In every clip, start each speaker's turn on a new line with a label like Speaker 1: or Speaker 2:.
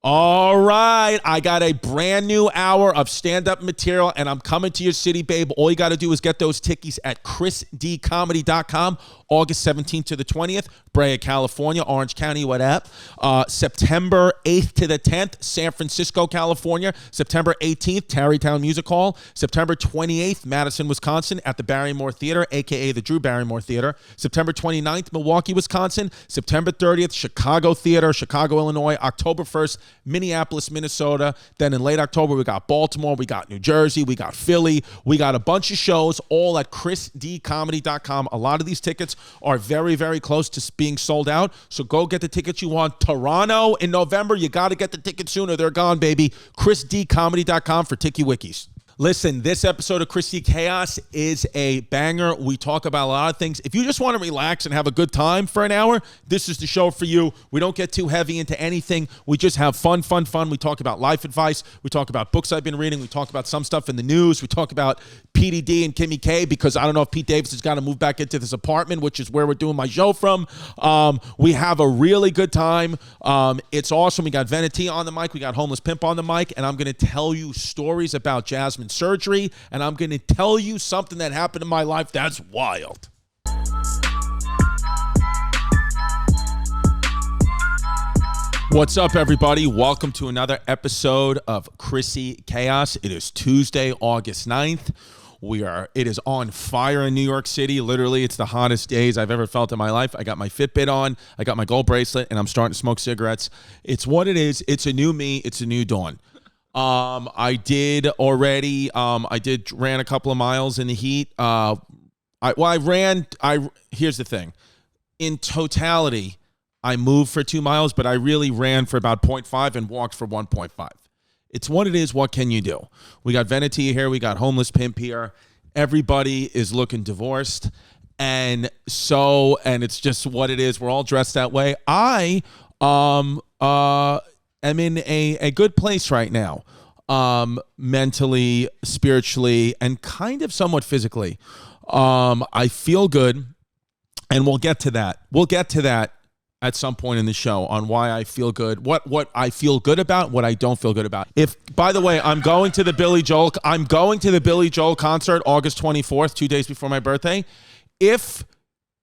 Speaker 1: All right, I got a brand new hour of stand-up material, and I'm coming to your city, babe. All you got to do is get those tickies at chrisdcomedy.com, August 17th to the 20th, Brea, California, Orange County, what up? September 8th to the 10th, San Francisco, California. September 18th, Tarrytown Music Hall. September 28th, Madison, Wisconsin, at the Barrymore Theater, a.k.a. the Drew Barrymore Theater. September 29th, Milwaukee, Wisconsin. September 30th, Chicago Theater, Chicago, Illinois. October 1st, Minneapolis, Minnesota. Then in late October, we got Baltimore, we got New Jersey, we got Philly. We got a bunch of shows, all at chrisdcomedy.com. A lot of these tickets are very, very close to being sold out. So go get the tickets you want. Toronto in November, you got to get the tickets sooner. They're gone, baby. chrisdcomedy.com for Tiki Wikis. Listen, this episode of Chrissy CHAOS is a banger. We talk about a lot of things. If you just want to relax and have a good time for an hour, this is the show for you. We don't get too heavy into anything. We just have fun. We talk about life advice. We talk about books I've been reading. We talk about some stuff in the news. We talk about PDD and Kimmy K, because I don't know if Pete Davidson's got to move back into this apartment, which is where we're doing my show from. We have a really good time. It's awesome. We got Veneti on the mic. We got Homelesspimp on the mic. And I'm going to tell you stories about Jasmine surgery, and I'm going to tell you something that happened in my life that's wild. What's up, everybody? Welcome to another episode of Chrissy CHAOS. It is Tuesday, August 9th. It is on fire in New York City. Literally, it's the hottest days I've ever felt in my life. I got my Fitbit on, I got my gold bracelet, and I'm starting to smoke cigarettes. It's what it is. It's a new me. It's a new dawn. I did ran a couple of miles in the heat. Here's the thing. In totality, I moved for 2 miles, but I really ran for about 0.5 and walked for 1.5. It's what it is. What can you do? We got Veneti here. We got Homelesspimp here. Everybody is looking divorced. And it's just what it is. We're all dressed that way. I am in a good place right now, mentally, spiritually, and kind of somewhat physically. I feel good, and we'll get to that. We'll get to that at some point in the show on why I feel good, what I feel good about, what I don't feel good about. By the way, I'm going to the Billy Joel concert August 24th, 2 days before my birthday. If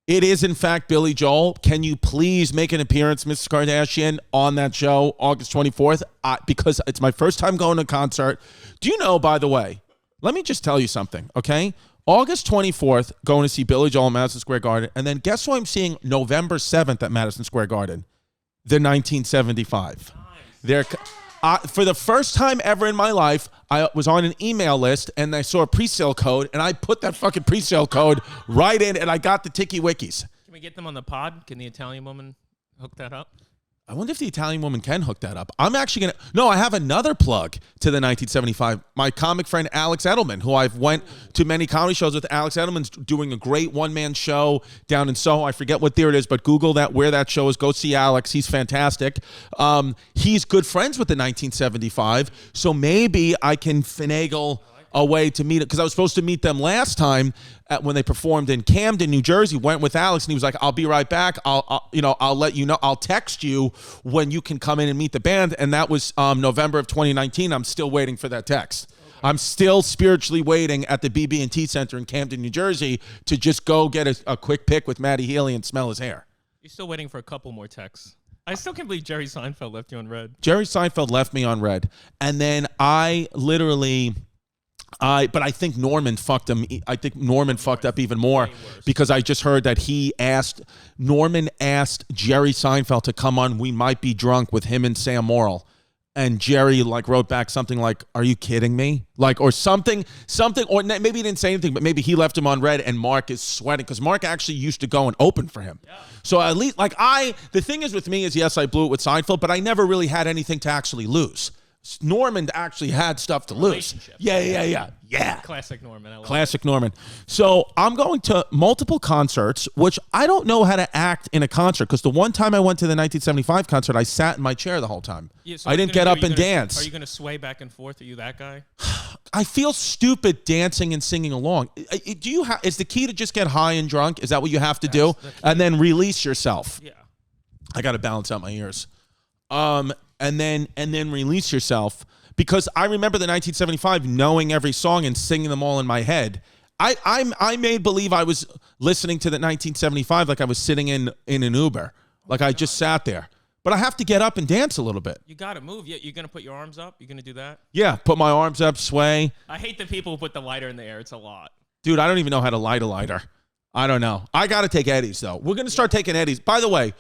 Speaker 1: it is, in fact, Billy Joel, can you please make an appearance, Mrs. Kardashian, on that show, August 24th? Because it's my first time going to a concert. Do you know, by the way, let me just tell you something, okay? August 24th, going to see Billy Joel at Madison Square Garden. And then guess who I'm seeing November 7th at Madison Square Garden? The 1975. Nice. For the first time ever in my life, I was on an email list and I saw a pre-sale code, and I put that fucking pre-sale code right in, and I got the Tiki Wikis.
Speaker 2: Can we get them on the pod? Can the Italian woman hook that up?
Speaker 1: I wonder if the Italian woman can hook that up. I'm actually going to... No, I have another plug to the 1975. My comic friend Alex Edelman, who I've went to many comedy shows with. Alex Edelman's doing a great one-man show down in Soho. I forget what theater it is, but Google that, where that show is. Go see Alex. He's fantastic. He's good friends with the 1975, so maybe I can finagle a way to meet it, because I was supposed to meet them last time when they performed in Camden, New Jersey. Went with Alex, and he was like, "I'll be right back. I'll let you know. I'll text you when you can come in and meet the band." And that was November of 2019. I'm still waiting for that text. Okay. I'm still spiritually waiting at the BB&T Center in Camden, New Jersey, to just go get a quick pic with Matty Healy and smell his hair.
Speaker 2: You're still waiting for a couple more texts. I still can't believe Jerry Seinfeld left you on red.
Speaker 1: Jerry Seinfeld left me on red, and then but I think Norman fucked him. I think Norman fucked up even more, because I just heard that Norman asked Jerry Seinfeld to come on We Might Be Drunk with him and Sam Morrill. And Jerry wrote back something like, "Are you kidding me?" Or something, or maybe he didn't say anything, but maybe he left him on red, and Mark is sweating, because Mark actually used to go and open for him. Yeah. So at least, the thing is with me is, yes, I blew it with Seinfeld, but I never really had anything to actually lose. Norman actually had stuff to lose. Yeah.
Speaker 2: Classic Norman. I love
Speaker 1: Classic Norman. So I'm going to multiple concerts, which I don't know how to act in a concert, because the one time I went to the 1975 concert, I sat in my chair the whole time. Yeah, so I didn't get up and dance.
Speaker 2: Are you going to sway back and forth? Are you that guy?
Speaker 1: I feel stupid dancing and singing along. Is the key to just get high and drunk? Is that what you have to do? And then release yourself?
Speaker 2: Yeah.
Speaker 1: I got to balance out my ears. and then release yourself. Because I remember the 1975 knowing every song and singing them all in my head. I made believe I was listening to the 1975 like I was sitting in an Uber. Like I just sat there. But I have to get up and dance a little bit.
Speaker 2: You got to move. You're going to put your arms up? You're going to do that?
Speaker 1: Yeah, put my arms up, sway.
Speaker 2: I hate the people who put the lighter in the air. It's a lot.
Speaker 1: Dude, I don't even know how to light a lighter. I don't know. I got to take Eddie's, though. We're going to start taking Eddie's. By the way,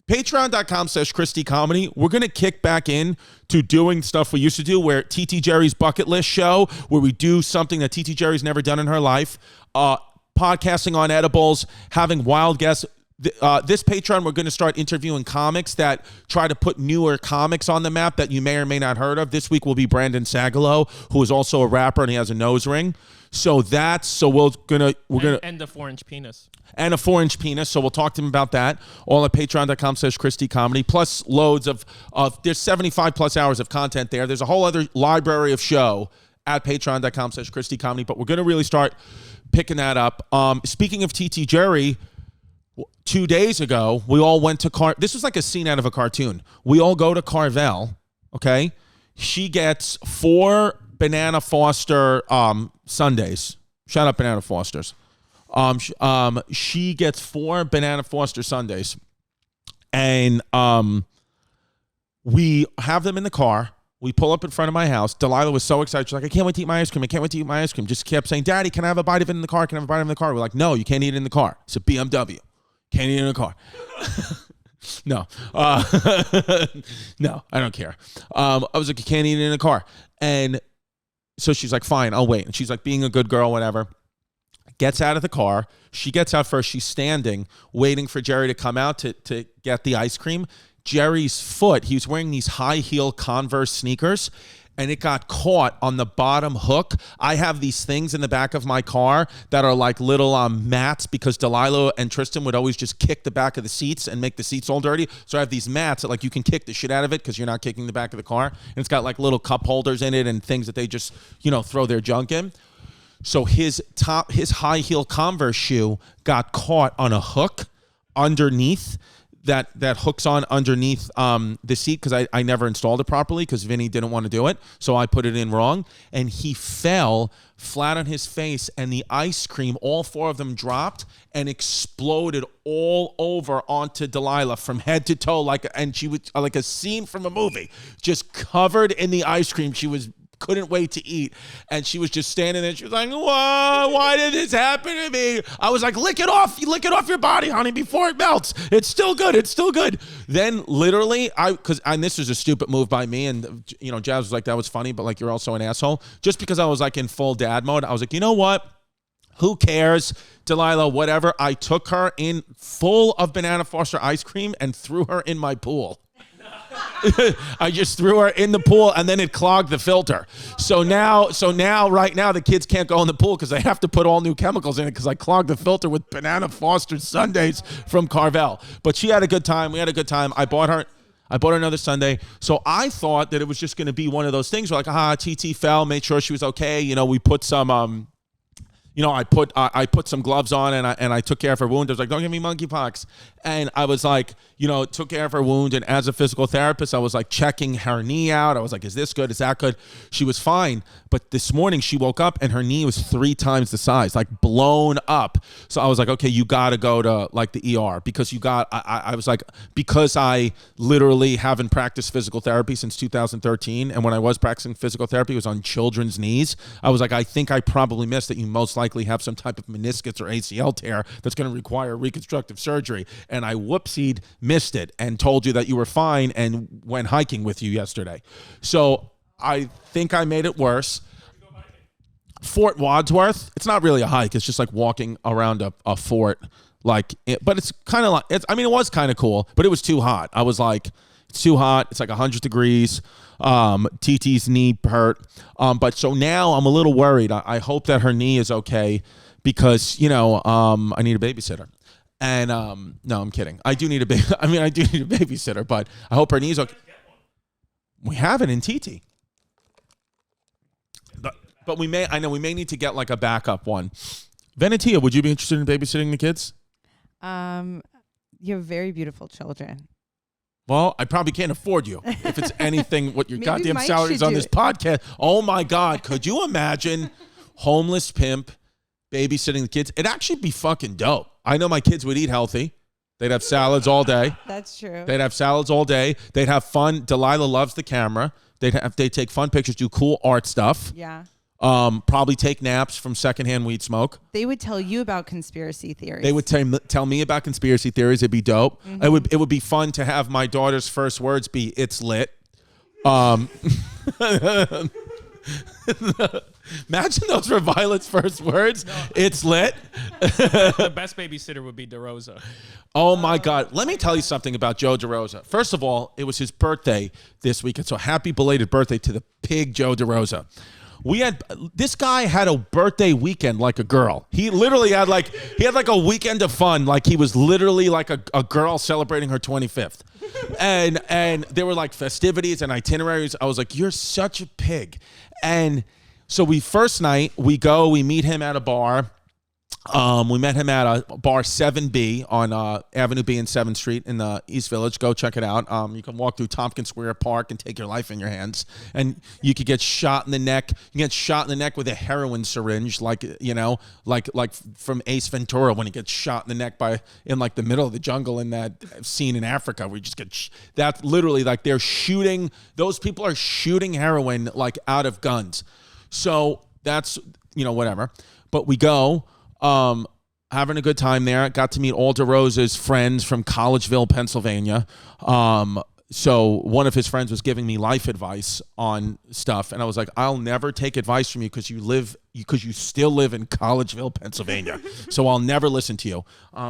Speaker 1: patreon.com/Christy Comedy. We're going to kick back in to doing stuff we used to do where TiTi Jerry's bucket list show, where we do something that TiTi Jerry's never done in her life, podcasting on edibles, having wild guests. This Patreon, we're going to start interviewing comics that try to put newer comics on the map that you may or may not heard of. This week will be Brandon Sagalow, who is also a rapper and he has a nose ring. So we're gonna
Speaker 2: and the 4-inch penis.
Speaker 1: And a 4-inch penis. So we'll talk to him about that. All at patreon.com/Christy Comedy. Plus loads of there's 75 plus hours of content there. There's a whole other library of show at patreon.com/Christy Comedy. But we're gonna really start picking that up. Speaking of TiTi Jerry, 2 days ago, we all went to this was like a scene out of a cartoon. We all go to Carvel, okay? She gets 4 Banana Foster sundaes. Shout out Banana Fosters. She gets 4 Banana Foster sundaes. And we have them in the car. We pull up in front of my house. Delilah was so excited. She's like, I can't wait to eat my ice cream. I can't wait to eat my ice cream. Just kept saying, Daddy, can I have a bite of it in the car? Can I have a bite of it in the car? We're like, no, you can't eat it in the car. It's a BMW. Can't eat it in a car. No. No, I don't care. I was like, you can't eat it in a car. And so she's like, fine, I'll wait. And she's like, being a good girl, whatever. Gets out of the car. She gets out first. She's standing, waiting for Jerry to come out to get the ice cream. Jerry's foot, he was wearing these high heel Converse sneakers, and it got caught on the bottom hook. I have these things in the back of my car that are like little mats because Delilah and Tristan would always just kick the back of the seats and make the seats all dirty. So I have these mats that like you can kick the shit out of it because you're not kicking the back of the car. And it's got like little cup holders in it and things that they just, throw their junk in. So his high heel Converse shoe got caught on a hook underneath that hooks on underneath the seat because I never installed it properly because Vinny didn't want to do it. So I put it in wrong. And he fell flat on his face and the ice cream, all 4 of them dropped and exploded all over onto Delilah from head to toe. And she was like a scene from a movie, just covered in the ice cream. She couldn't wait to eat. And she was just standing there. She was like, why did this happen to me? I was like, lick it off your body, honey, before it melts. It's still good. Then literally, and this was a stupid move by me. And, Jazz was like, that was funny, but like, you're also an asshole. Just because I was like in full dad mode, I was like, you know what? Who cares? Delilah, whatever. I took her in full of Banana Foster ice cream and threw her in my pool. I just threw her in the pool and then it clogged the filter. So now, right now, the kids can't go in the pool because they have to put all new chemicals in it because I clogged the filter with Banana Foster sundaes from Carvel. But she had a good time. We had a good time. I bought her another sundae. So I thought that it was just going to be one of those things where like, TiTi fell, made sure she was okay. We put some, I put some gloves on and I took care of her wound. I was like, don't give me monkeypox. And I was like, took care of her wound. And as a physical therapist, I was like checking her knee out. I was like, is this good? Is that good? She was fine. But this morning she woke up and her knee was 3 times the size, like blown up. So I was like, okay, you got to go to like the ER because I was like, because I literally haven't practiced physical therapy since 2013. And when I was practicing physical therapy, it was on children's knees. I was like, I think I probably missed that you most likely have some type of meniscus or ACL tear that's going to require reconstructive surgery. And I whoopsied missed it and told you that you were fine and went hiking with you yesterday. So I think I made it worse. Fort Wadsworth, it's not really a hike. It's just like walking around a fort. But it's kind of like, it was kind of cool, but it was too hot. I was like, it's too hot. It's like 100 degrees. TT's knee hurt. But so now I'm a little worried. I hope that her knee is okay because, I need a babysitter. And no, I'm kidding. I do need a babysitter, but I hope her knee's okay. We have it in TiTi. But we may need to get like a backup one. Venetia, would you be interested in babysitting the kids?
Speaker 3: You have very beautiful children.
Speaker 1: Well, I probably can't afford you if it's anything what your
Speaker 3: Maybe
Speaker 1: goddamn
Speaker 3: Mike
Speaker 1: salary is
Speaker 3: should
Speaker 1: on
Speaker 3: do
Speaker 1: this
Speaker 3: it.
Speaker 1: podcast. Oh my God. Could you imagine homeless pimp babysitting the kids? It'd actually be fucking dope. I know my kids would eat healthy. They'd have salads all day.
Speaker 3: That's true.
Speaker 1: They'd have salads all day. They'd have fun. Delilah loves the camera. They'd take fun pictures, do cool art stuff.
Speaker 3: Yeah.
Speaker 1: Probably take naps from secondhand weed smoke.
Speaker 3: They would tell you about conspiracy theories.
Speaker 1: They would tell me about conspiracy theories. It'd be dope. It would be fun to have my daughter's first words be "It's lit." Imagine those were Violet's first words. No. It's lit.
Speaker 2: The best babysitter would be DeRosa.
Speaker 1: Oh my God. Let me tell you something about Joe DeRosa. First of all, it was his birthday this weekend. So happy belated birthday to the pig Joe DeRosa. This guy had a birthday weekend like a girl. He literally had like a weekend of fun. Like he was literally like a girl celebrating her 25th. And there were like festivities and itineraries. I was like, you're such a pig. And so first night we meet him at a bar. We met him at a bar 7B on Avenue B and 7th Street in the East Village. Go check it out. You can walk through Tompkins Square Park and take your life in your hands. And you could get shot in the neck. You get shot in the neck with a heroin syringe, like from Ace Ventura when he gets shot in the neck in like the middle of the jungle in that scene in Africa where you just get that's literally like they're shooting. Those people are shooting heroin like out of guns. So that's whatever. But we go. Having a good time there. Got to meet all DeRosa's friends from Collegeville, Pennsylvania. So one of his friends was giving me life advice on stuff, and I was like, I'll never take advice from you because you still live in Collegeville, Pennsylvania. So I'll never listen to you.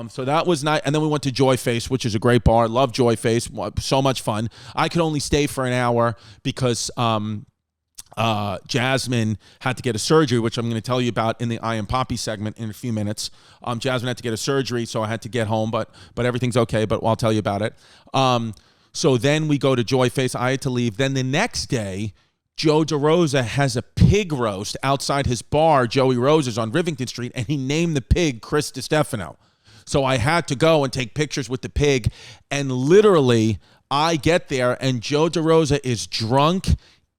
Speaker 1: So that was nice. And then we went to Joy Face, which is a great bar. Love Joy Face. So much fun. I could only stay for an hour because Jasmine had to get a surgery, which I'm going to tell you about in the I Am Papi segment in a few minutes. Jasmine had to get a surgery, so I had to get home, but everything's okay, but I'll tell you about it. So then we go to Joy Face. I had to leave. Then the next day, Joe DeRosa has a pig roast outside his bar, Joey Rose's on Rivington Street, and he named the pig Chris Distefano. So I had to go and take pictures with the pig, and literally I get there, and Joe DeRosa is drunk,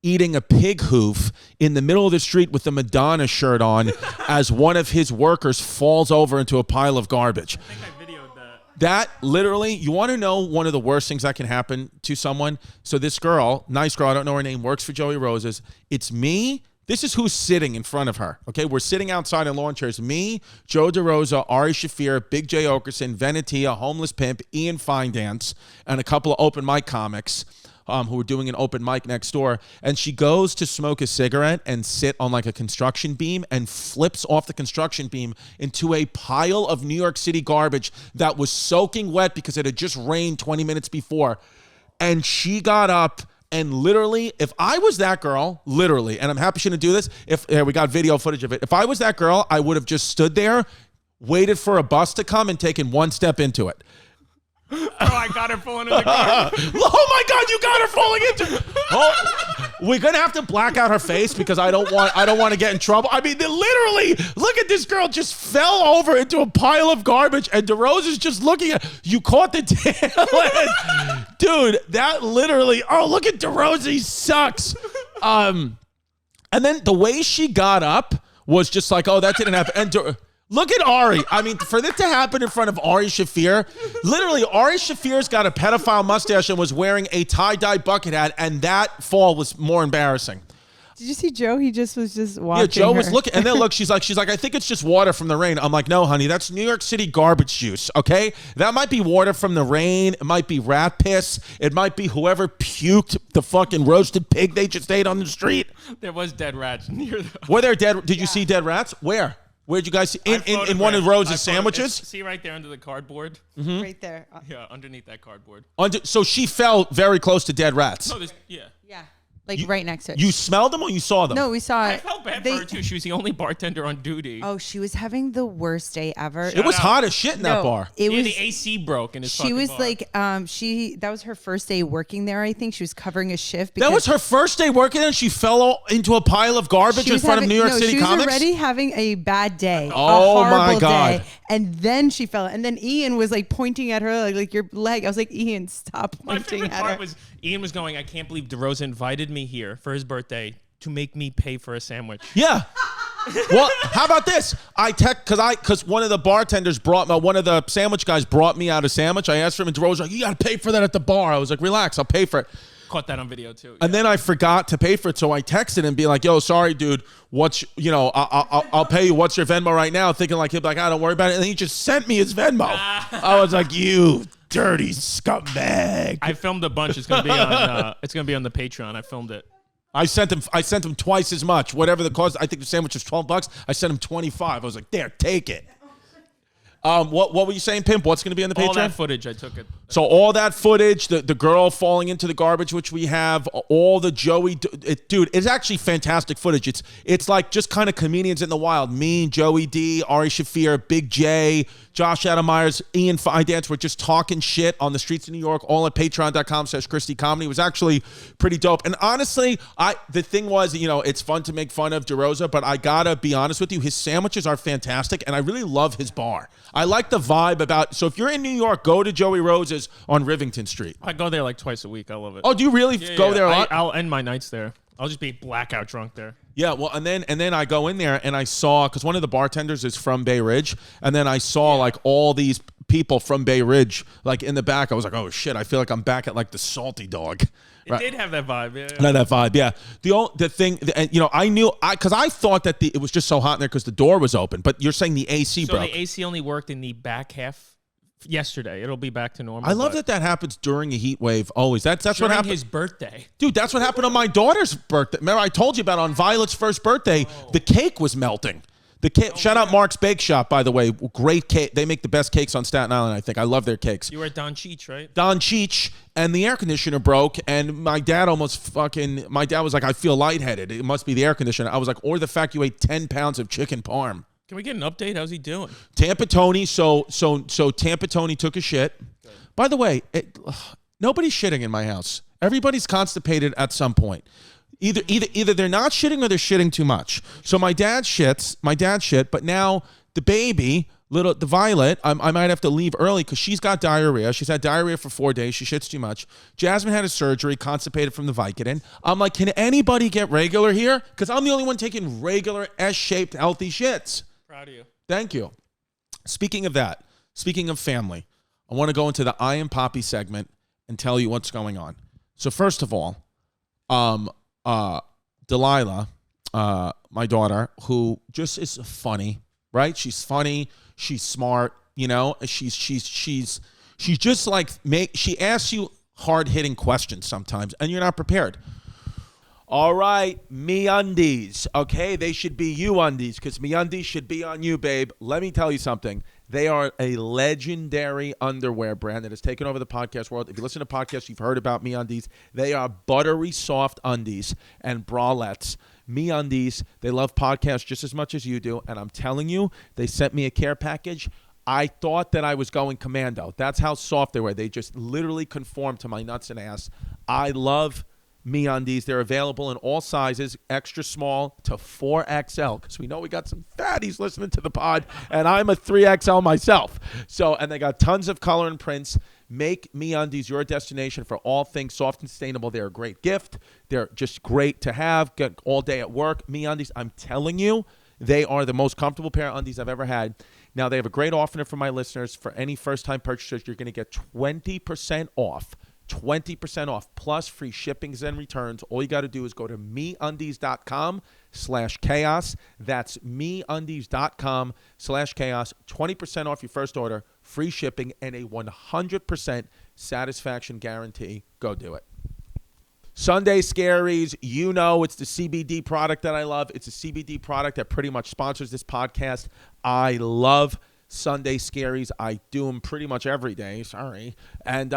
Speaker 1: eating a pig hoof in the middle of the street with the Madonna shirt on as one of his workers falls over into a pile of garbage.
Speaker 2: I think I videoed that.
Speaker 1: That literally, you want to know one of the worst things that can happen to someone? So this girl, nice girl, I don't know her name, works for Joey Rose's. It's me. This is who's sitting in front of her. Okay, we're sitting outside in lawn chairs. Me, Joe DeRosa, Ari Shaffir, Big J Okerson, Venetia, Homeless Pimp, Ian Findance, and a couple of open mic comics. Who were doing an open mic next door, and she goes to smoke a cigarette and sit on like a construction beam and flips off the construction beam into a pile of New York City garbage that was soaking wet because it had just rained 20 minutes before. And she got up and literally, if I was that girl, literally, and I'm happy she didn't do this, we got video footage of it. If I was that girl, I would have just stood there, waited for a bus to come and taken one step into it.
Speaker 2: Oh, I got her falling in the car.
Speaker 1: Oh my God, you got her falling into. Oh, we're gonna have to black out her face because I don't want to get in trouble. I mean, literally, look at this girl just fell over into a pile of garbage, and DeRosa's just looking at. You caught the tail end, dude. That literally. Oh, look at DeRosa, he sucks. And then the way she got up was just like, oh, that didn't happen. And look at Ari. I mean, for this to happen in front of Ari Shaffir, literally, Ari Shafir's got a pedophile mustache and was wearing a tie-dye bucket hat, and that fall was more embarrassing.
Speaker 3: Did you see Joe? He was just watching.
Speaker 1: Yeah, Joe
Speaker 3: her.
Speaker 1: was looking, and then look, she's like, I think it's just water from the rain. I'm like, no, honey, that's New York City garbage juice, okay? That might be water from the rain. It might be rat piss. It might be whoever puked the fucking roasted pig they just ate on the street.
Speaker 2: There was dead rats near the...
Speaker 1: Were there dead? Did you see dead rats? Where? Where'd you guys see? In one of Rose's sandwiches?
Speaker 2: See right there under the cardboard?
Speaker 1: Mm-hmm.
Speaker 3: Right there.
Speaker 2: Yeah, underneath that cardboard.
Speaker 1: So she fell very close to dead rats.
Speaker 2: No, yeah.
Speaker 3: Yeah. Like right next to it.
Speaker 1: You smelled them or you saw them?
Speaker 3: No, we saw it.
Speaker 2: I felt bad for her too. She was the only bartender on duty.
Speaker 3: Oh, she was having the worst day ever.
Speaker 1: It was hot as shit in that bar.
Speaker 3: It was
Speaker 2: the AC broke in his
Speaker 3: She
Speaker 2: fucking
Speaker 3: was
Speaker 2: bar.
Speaker 3: like, that was her first day working there. I think she was covering a shift.
Speaker 1: That was her first day working there, and she fell into a pile of garbage in front of New York City
Speaker 3: she was
Speaker 1: Comics?
Speaker 3: already having a bad day.
Speaker 1: Oh,
Speaker 3: a horrible
Speaker 1: my God.
Speaker 3: Day, and then she fell. And then Ian was like pointing at her like your leg. I was like, Ian, stop
Speaker 2: My
Speaker 3: pointing
Speaker 2: favorite
Speaker 3: at
Speaker 2: part
Speaker 3: her.
Speaker 2: was Ian was going, I can't believe DeRosa invited me here for his birthday to make me pay for a sandwich.
Speaker 1: Yeah. Well, how about this? Because one of the bartenders one of the sandwich guys brought me out a sandwich. I asked for him, and DeRosa was like, you got to pay for that at the bar. I was like, relax, I'll pay for it.
Speaker 2: Caught that on video too.
Speaker 1: And then I forgot to pay for it, so I texted him and be like, yo, sorry, dude. I'll pay you. What's your Venmo right now? Thinking like, he'd be like, don't worry about it. And he just sent me his Venmo. I was like, you dirty scumbag.
Speaker 2: I filmed a bunch. It's gonna be on. It's gonna be on the Patreon. I filmed it.
Speaker 1: I sent him twice as much. Whatever the cost, I think the sandwich was $12. I sent him 25. I was like, there, take it. What were you saying, Pimp? What's going to be on the Patreon?
Speaker 2: All that footage, I took it.
Speaker 1: So all that footage, the girl falling into the garbage, which we have, all the Joey, dude, it's actually fantastic footage. It's like just kind of comedians in the wild. Me, Joey D, Ari Shafir, Big J, Josh Adam Myers, Ian Fidance. We're just talking shit on the streets of New York, all at patreon.com/Chrissy Comedy. It was actually pretty dope. And honestly, the thing was, it's fun to make fun of DeRosa, but I gotta be honest with you, his sandwiches are fantastic, and I really love his bar. I like the vibe about, so if you're in New York, go to Joey Rose's on Rivington Street.
Speaker 2: I go there like twice a week. I love it.
Speaker 1: Oh, do you really go there a lot?
Speaker 2: I'll end my nights there. I'll just be blackout drunk there.
Speaker 1: Yeah, well, and then I go in there and I saw, because one of the bartenders is from Bay Ridge, and then I saw like all these people from Bay Ridge like in the back. I was like, oh shit, I feel like I'm back at like the Salty Dog.
Speaker 2: It did have that vibe, yeah.
Speaker 1: No, that vibe, yeah. The thing, and I knew, because I thought that it was just so hot in there because the door was open. But you're saying the AC broke.
Speaker 2: So the AC only worked in the back half yesterday. It'll be back to normal.
Speaker 1: I love that happens during a heat wave. Always. That's what happened.
Speaker 2: His birthday,
Speaker 1: dude. That's what happened on my daughter's birthday. Remember, I told you about on Violet's first birthday. The cake was melting. The cake. Shout out Mark's Bake Shop, by the way. Great cake. They make the best cakes on Staten Island. I think I love their cakes.
Speaker 2: You were at Don Cheech, right?
Speaker 1: Don Cheech, and the air conditioner broke, and my dad was like, I feel lightheaded. It must be the air conditioner. I was like, or the fact you ate 10 pounds of chicken parm.
Speaker 2: Can we get an update? How's he doing?
Speaker 1: Tampa Tony. So Tampa Tony took a shit. Good. By the way, nobody's shitting in my house. Everybody's constipated at some point. Either they're not shitting or they're shitting too much. So my dad shit, but now the baby, the Violet, I might have to leave early because she's got diarrhea. She's had diarrhea for 4 days. She shits too much. Jasmine had a surgery, constipated from the Vicodin. I'm like, can anybody get regular here? Because I'm the only one taking regular S-shaped healthy shits.
Speaker 2: Proud of you.
Speaker 1: Thank you. Speaking of that, speaking of family, I want to go into the I Am Papi segment and tell you what's going on. So first of all, Delilah, my daughter, who just is funny, right? She's funny. She's smart. She's just like she asks you hard-hitting questions sometimes, and you're not prepared. All right, MeUndies. Okay, they should be you undies because MeUndies should be on you, babe. Let me tell you something. They are a legendary underwear brand that has taken over the podcast world. If you listen to podcasts, you've heard about MeUndies. They are buttery soft undies and bralettes. MeUndies, they love podcasts just as much as you do. And I'm telling you, they sent me a care package. I thought that I was going commando. That's how soft they were. They just literally conform to my nuts and ass. I love MeUndies. They're available in all sizes, extra small to 4XL, because we know we got some fatties listening to the pod, and I'm a 3XL myself. So, and they got tons of color and prints. Make MeUndies your destination for all things soft and sustainable. They're a great gift. They're just great to have. Get all day at work. MeUndies, I'm telling you, they are the most comfortable pair of undies I've ever had. Now, they have a great offer for my listeners. For any first-time purchasers, you're going to get 20% off. 20% off plus free shippings and returns. All you got to do is go to MeUndies.com/chaos. That's MeUndies.com/chaos. 20% off your first order, free shipping, and a 100% satisfaction guarantee. Go do it. Sunday Scaries, it's the CBD product that I love. It's a CBD product that pretty much sponsors this podcast. I love Sunday Scaries. I do them pretty much every day. Sorry. And,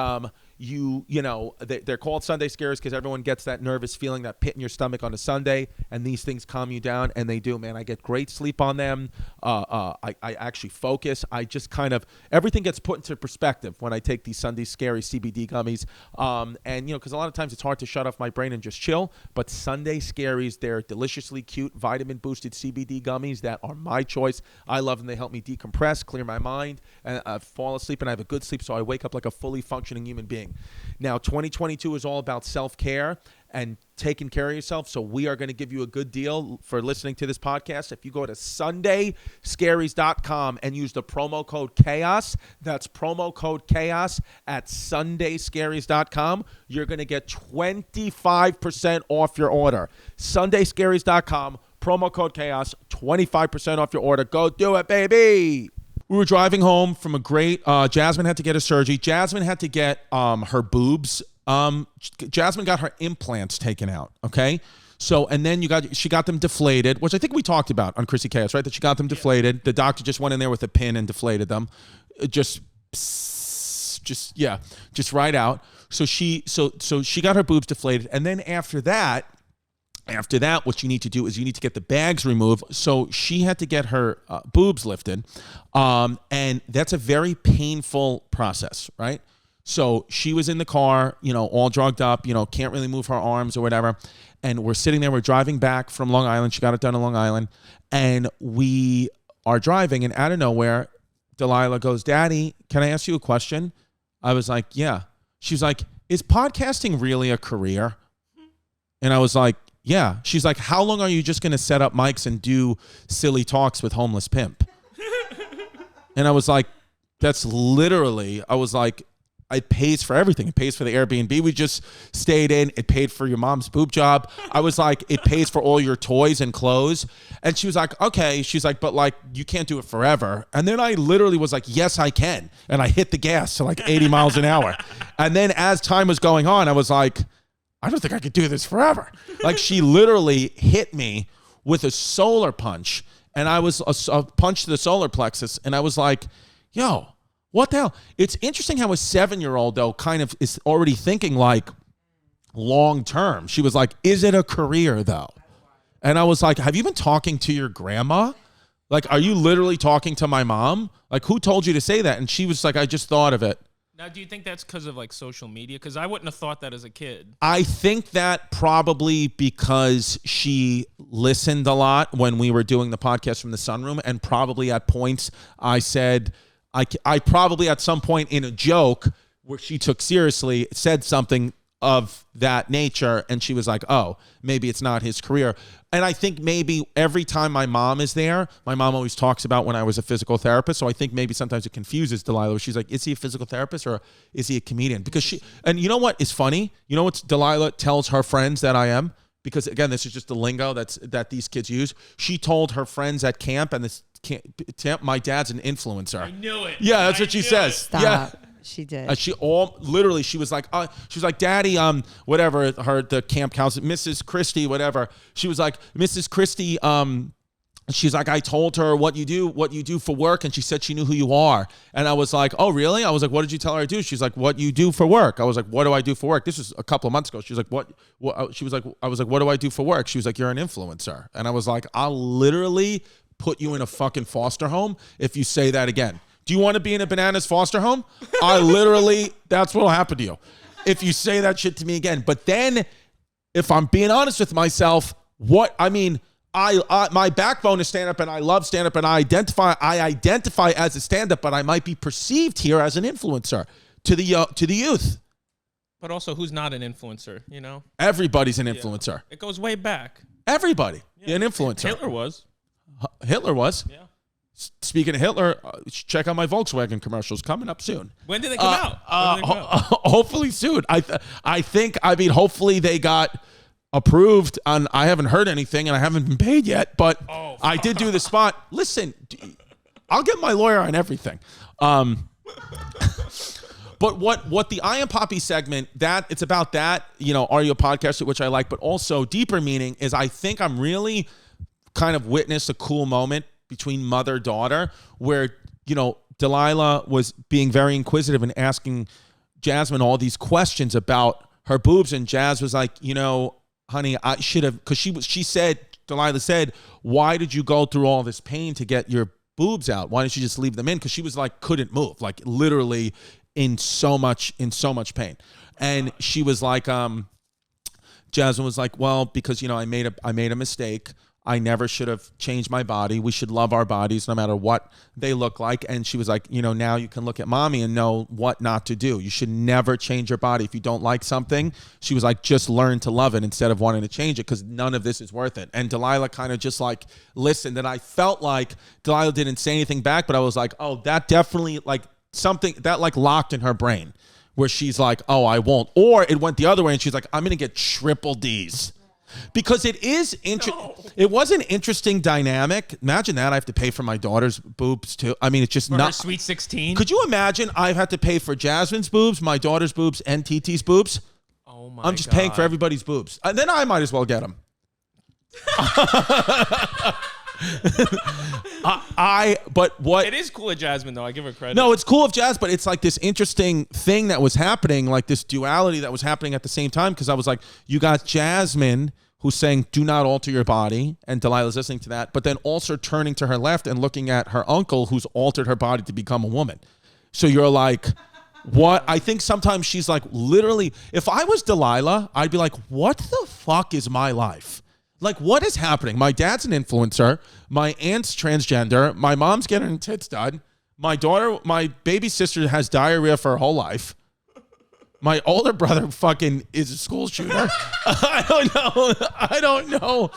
Speaker 1: they're called Sunday scares because everyone gets that nervous feeling, that pit in your stomach on a Sunday, and these things calm you down, and they do, man. I get great sleep on them. I actually focus. I just kind of, everything gets put into perspective when I take these Sunday Scary CBD gummies. And, because a lot of times it's hard to shut off my brain and just chill, but Sunday Scaries, they're deliciously cute, vitamin-boosted CBD gummies that are my choice. I love them. They help me decompress, clear my mind, and fall asleep, and I have a good sleep, so I wake up like a fully functioning human being. Now, 2022 is all about self-care and taking care of yourself. So we are going to give you a good deal for listening to this podcast. If you go to sundayscaries.com and use the promo code CHAOS, that's promo code CHAOS at sundayscaries.com, you're going to get 25% off your order. Sundayscaries.com, promo code CHAOS, 25% off your order. Go do it, baby. We were driving home from a great, Jasmine had to get a surgery. Jasmine had to get her boobs. Jasmine got her implants taken out, okay? So, and then she got them deflated, which I think we talked about on Chrissy CHAOS, right? That she got them deflated. The doctor just went in there with a pin and deflated them. Just right out. So she got her boobs deflated. And then after that, what you need to do is you need to get the bags removed. So she had to get her boobs lifted. And that's a very painful process, right? So she was in the car, all drugged up, can't really move her arms or whatever. And we're sitting there, we're driving back from Long Island. She got it done in Long Island. And we are driving, and out of nowhere, Delilah goes, "Daddy, can I ask you a question?" I was like, "Yeah." She's like, "Is podcasting really a career?" And I was like, "Yeah." She's like, "How long are you just going to set up mics and do silly talks with Homeless Pimp?" And I was like, that's literally, I was like, it pays for everything. It pays for the Airbnb we just stayed in. It paid for your mom's boob job. I was like, it pays for all your toys and clothes. And she was like, okay. She's like, but like, you can't do it forever. And then I literally was like, yes, I can. And I hit the gas to like 80 miles an hour. And then as time was going on, I was like, I don't think I could do this forever. Like, she literally hit me with a solar punch. And I was a punch to the solar plexus. And I was like, yo, what the hell? It's interesting how a 7-year-old, though, kind of is already thinking like long term. She was like, is it a career, though? And I was like, have you been talking to your grandma? Like, are you literally talking to my mom? Like, who told you to say that? And she was like, I just thought of it.
Speaker 2: Now, do you think that's because of like social media? Because I wouldn't have thought that as a kid.
Speaker 1: I think that probably because she listened a lot when we were doing the podcast from the sunroom, and probably at points I said, I probably at some point in a joke where she took seriously said something of that nature, and she was like, oh, maybe it's not his career. And I think maybe every time my mom is there, my mom always talks about when I was a physical therapist, so I think maybe sometimes it confuses Delilah. She's like, is he a physical therapist or is he a comedian? Because she, and you know what is funny? You know what Delilah tells her friends that I am? Because again, this is just the lingo that these kids use. She told her friends at camp, and this camp, my dad's an influencer.
Speaker 2: I knew it.
Speaker 1: Yeah, that's what she says.
Speaker 3: Stop.
Speaker 1: Yeah.
Speaker 3: She did.
Speaker 1: She was like, Daddy, whatever, the camp counselor, Mrs. Christie, whatever. She was like, Mrs. Christie, she's like, I told her what you do for work, and she said she knew who you are. And I was like, oh, really? I was like, what did you tell her to do? She's like, what you do for work. I was like, what do I do for work? This was a couple of months ago. She was like, what? She was like, I was like, what do I do for work? She was like, you're an influencer. And I was like, I'll literally put you in a fucking foster home if you say that again. Do you want to be in a Bananas foster home? That's what will happen to you if you say that shit to me again. But then, if I'm being honest with myself, my backbone is stand-up, and I love stand-up, and I identify as a stand-up, but I might be perceived here as an influencer to the youth.
Speaker 2: But also, who's not an influencer,
Speaker 1: Everybody's an influencer.
Speaker 2: It goes way back.
Speaker 1: Everybody. Yeah. An influencer.
Speaker 2: Hitler was.
Speaker 1: Hitler was.
Speaker 2: Yeah.
Speaker 1: Speaking of Hitler, check out my Volkswagen commercials coming up soon.
Speaker 2: When did they come out?
Speaker 1: Hopefully soon. Hopefully they got approved. I haven't heard anything, and I haven't been paid yet, but I did do the spot. Listen, I'll get my lawyer on everything. But what the I Am Papi segment, that it's about that, are you a podcaster, which I like, but also deeper meaning is I think I'm really kind of witnessed a cool moment between mother-daughter where, Delilah was being very inquisitive and asking Jasmine all these questions about her boobs, and Jazz was like, honey, I should have, because Delilah said, why did you go through all this pain to get your boobs out? Why didn't you just leave them in? Because she was like, couldn't move, like literally in so much pain. And she was like, Jasmine was like, well, because I made a mistake. I never should have changed my body. We should love our bodies no matter what they look like. And she was like, now you can look at mommy and know what not to do. You should never change your body. If you don't like something, she was like, just learn to love it instead of wanting to change it, because none of this is worth it. And Delilah kind of just like listened. And I felt like Delilah didn't say anything back, but I was like, oh, that definitely like something that like locked in her brain where she's like, oh, I won't. Or it went the other way and she's like, I'm going to get triple D's. Because it was an interesting dynamic. Imagine that I have to pay for my daughter's boobs too. I mean, it's just
Speaker 2: For
Speaker 1: not
Speaker 2: her sweet 16.
Speaker 1: Could you imagine I've had to pay for Jasmine's boobs, my daughter's boobs, and TiTi's boobs?
Speaker 2: Oh my!
Speaker 1: I'm just paying for everybody's boobs. And then I might as well get them.
Speaker 2: It is cool at Jasmine though. I give her credit.
Speaker 1: No, it's cool of Jazz, but it's like this interesting thing that was happening, like this duality that was happening at the same time. Because I was like, you got Jasmine who's saying, do not alter your body, and Delilah's listening to that, but then also turning to her left and looking at her uncle who's altered her body to become a woman. So you're like, what? I think sometimes she's like, literally, if I was Delilah, I'd be like, what the fuck is my life? Like, what is happening? My dad's an influencer. My aunt's transgender. My mom's getting her tits done. My baby sister has diarrhea for her whole life. My older brother fucking is a school shooter. I don't know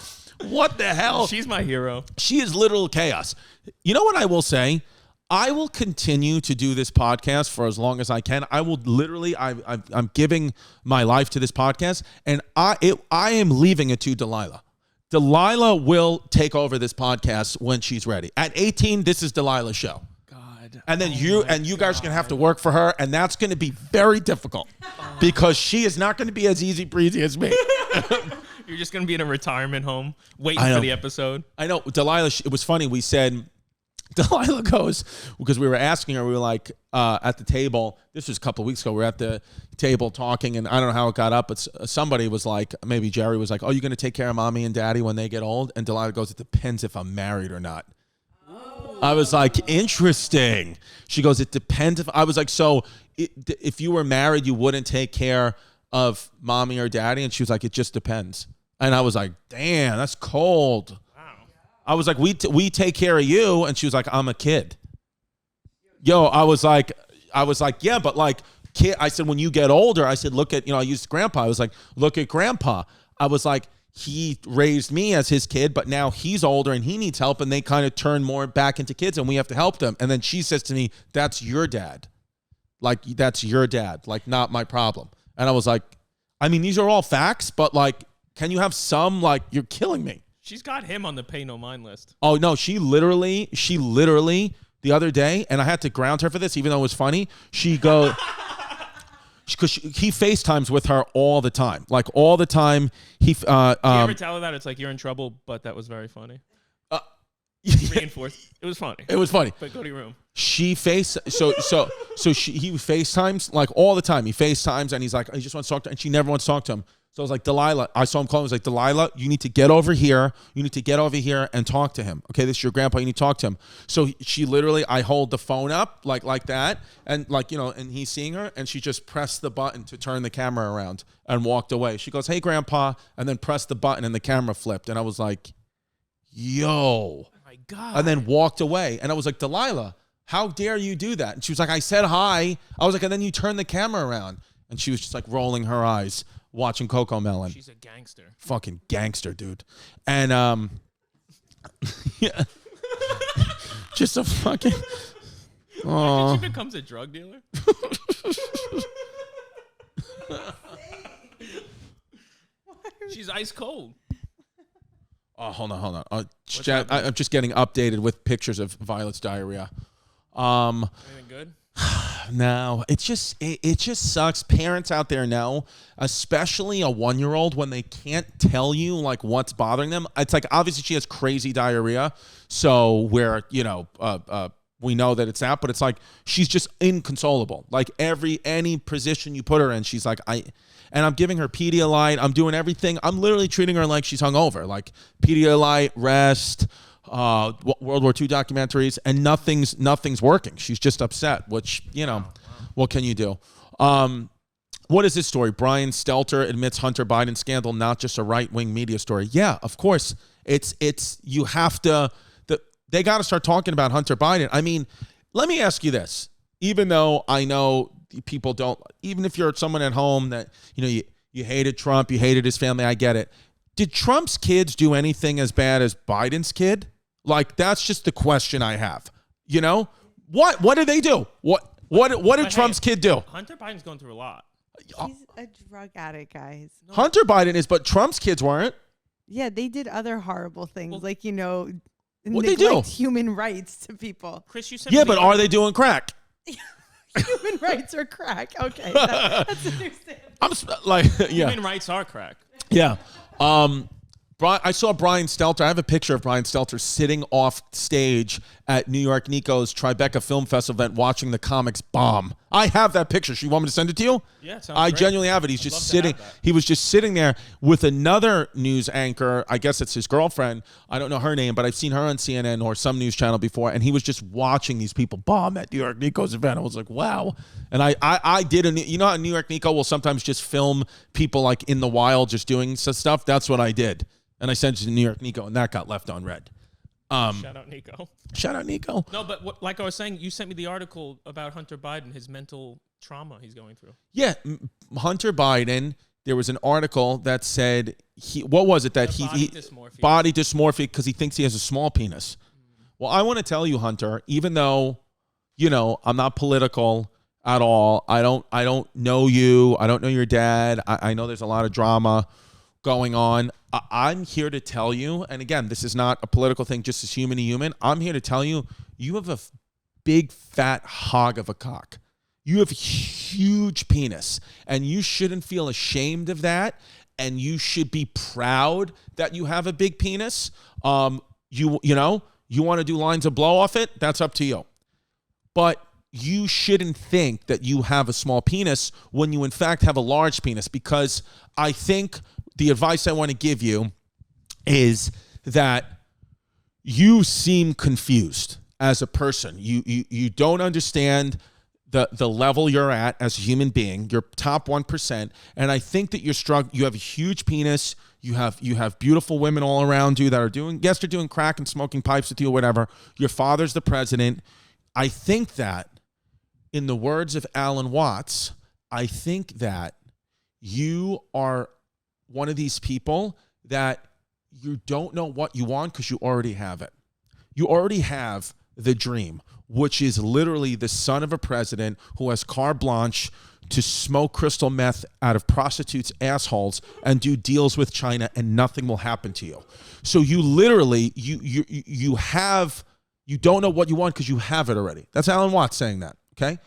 Speaker 1: what the hell.
Speaker 2: She's my hero.
Speaker 1: She is literal chaos. You know what I will say? I will continue to do this podcast for as long as I can. I will literally, I'm giving my life to this podcast, and I am leaving it to Delilah. Delilah will take over this podcast when she's ready. At 18, this is Delilah's show.
Speaker 2: God.
Speaker 1: And then you guys are going to have to work for her, and that's going to be very difficult because she is not going to be as easy breezy as me.
Speaker 2: You're just going to be in a retirement home waiting for the episode.
Speaker 1: I know. Delilah, it was funny. We said, Delilah goes, because we were asking her, we were like at the table, this was a couple of weeks ago, we were at the table talking, and I don't know how it got up, but somebody was like, maybe Jerry was like, oh, you're going to take care of mommy and daddy when they get old? And Delilah goes, it depends if I'm married or not. Oh. I was like, interesting. She goes, it depends if, I was like, so if you were married, you wouldn't take care of mommy or daddy? And she was like, it just depends. And I was like, damn, that's cold. I was like, we take care of you, and she was like, I'm a kid. Yo, I was like, yeah, but like, kid. I said, when you get older, I said, look at, I used grandpa. I was like, look at grandpa. I was like, he raised me as his kid, but now he's older and he needs help, and they kind of turn more back into kids, and we have to help them. And then she says to me, that's your dad. Like, that's your dad. Like, not my problem. And I was like, I mean, these are all facts, but like, can you have some, like, you're killing me.
Speaker 2: She's got him on the pay no mind list.
Speaker 1: Oh, no, she literally, the other day, and I had to ground her for this, even though it was funny, she goes, because he FaceTimes with her all the time. Like, all the time.
Speaker 2: Do you ever tell her that? It's like, you're in trouble, but that was very funny. Reinforced. It was funny.
Speaker 1: It was funny.
Speaker 2: But go to your room.
Speaker 1: He FaceTimes, like, all the time. He FaceTimes, and he's like, he just wants to talk to her, and she never wants to talk to him. So I was like, Delilah, I saw him calling. I was like, Delilah, you need to get over here. You need to get over here and talk to him. Okay, this is your grandpa. You need to talk to him. So she literally, I hold the phone up like that. And like, and he's seeing her. And she just pressed the button to turn the camera around and walked away. She goes, hey, grandpa. And then pressed the button and the camera flipped. And I was like, yo.
Speaker 2: Oh my God.
Speaker 1: And then walked away. And I was like, Delilah, how dare you do that? And she was like, I said hi. I was like, and then you turn the camera around. And she was just like rolling her eyes, watching Coco Melon.
Speaker 2: She's a gangster.
Speaker 1: Fucking gangster, dude. And yeah. Just a fucking
Speaker 2: When she becomes a drug dealer? She's ice cold.
Speaker 1: Oh, hold on. I'm just getting updated with pictures of Violet's diarrhea.
Speaker 2: Anything good?
Speaker 1: No, it just sucks. Parents out there know, especially a 1-year-old, when they can't tell you like what's bothering them. It's like, obviously she has crazy diarrhea, so we're we know that it's that, but it's like she's just inconsolable. Like any position you put her in, she's like, and I'm giving her Pedialyte. I'm doing everything. I'm literally treating her like she's hungover. Like Pedialyte, rest, World War II documentaries, and nothing's working. She's just upset, which, what can you do? What is this story? Brian Stelter admits Hunter Biden scandal, not just a right-wing media story. Yeah, of course. You have to, they got to start talking about Hunter Biden. I mean, let me ask you this. Even though I know people don't, even if you're someone at home that, you hated Trump, you hated his family, I get it. Did Trump's kids do anything as bad as Biden's kid? Like, that's just the question I have. What did they do? What did Trump's kid do?
Speaker 2: Hunter Biden's going through a lot.
Speaker 3: He's a drug addict, guys.
Speaker 1: No. Hunter Biden is, but Trump's kids weren't.
Speaker 3: Yeah, they did other horrible things,
Speaker 1: what they do?
Speaker 3: Human rights to people.
Speaker 2: Chris, you said.
Speaker 1: Yeah, but are they doing crack?
Speaker 3: Human rights are crack. Okay, that's understandable.
Speaker 2: Human rights are crack.
Speaker 1: Yeah. I saw Brian Stelter. I have a picture of Brian Stelter sitting off stage at New York Nico's Tribeca Film Festival event watching the comics bomb. I have that picture. You want me to send it to you?
Speaker 2: Yeah, it sounds
Speaker 1: I
Speaker 2: great.
Speaker 1: Genuinely have it. He's just sitting. He was just sitting there with another news anchor. I guess it's his girlfriend. I don't know her name, but I've seen her on CNN or some news channel before. And he was just watching these people bomb at New York Nico's event. I was like, wow. And I did. How New York Nico will sometimes just film people like in the wild just doing stuff? That's what I did. And I sent it to New York Nico, and that got left on red.
Speaker 2: Shout out Nico.
Speaker 1: Shout out Nico.
Speaker 2: No, but like I was saying, you sent me the article about Hunter Biden, his mental trauma he's going through.
Speaker 1: Yeah, Hunter Biden. There was an article that said what was it that
Speaker 2: body dysmorphia.
Speaker 1: Body dysmorphia because he thinks he has a small penis. Well, I want to tell you, Hunter, even though I'm not political at all. I don't know you. I don't know your dad. I know there's a lot of drama going on. I'm here to tell you, and again, this is not a political thing, just as human to human. I'm here to tell you, you have a big fat hog of a cock. You have a huge penis, and you shouldn't feel ashamed of that, and you should be proud that you have a big penis. You want to do lines of blow off it, that's up to you. But you shouldn't think that you have a small penis when you in fact have a large penis, because I think the advice I want to give you is that you seem confused as a person. You don't understand the level you're at as a human being. You're top 1%, and I think that you're struggling. You have a huge penis. You have beautiful women all around you that are doing crack and smoking pipes with you or whatever. Your father's the president. I think that, in the words of Alan Watts, I think that you are one of these people that you don't know what you want because you already have it. You already have the dream, which is literally the son of a president who has carte blanche to smoke crystal meth out of prostitutes' assholes and do deals with China, and nothing will happen to you. So you literally, you don't know what you want because you have it already. That's Alan Watts saying that, okay?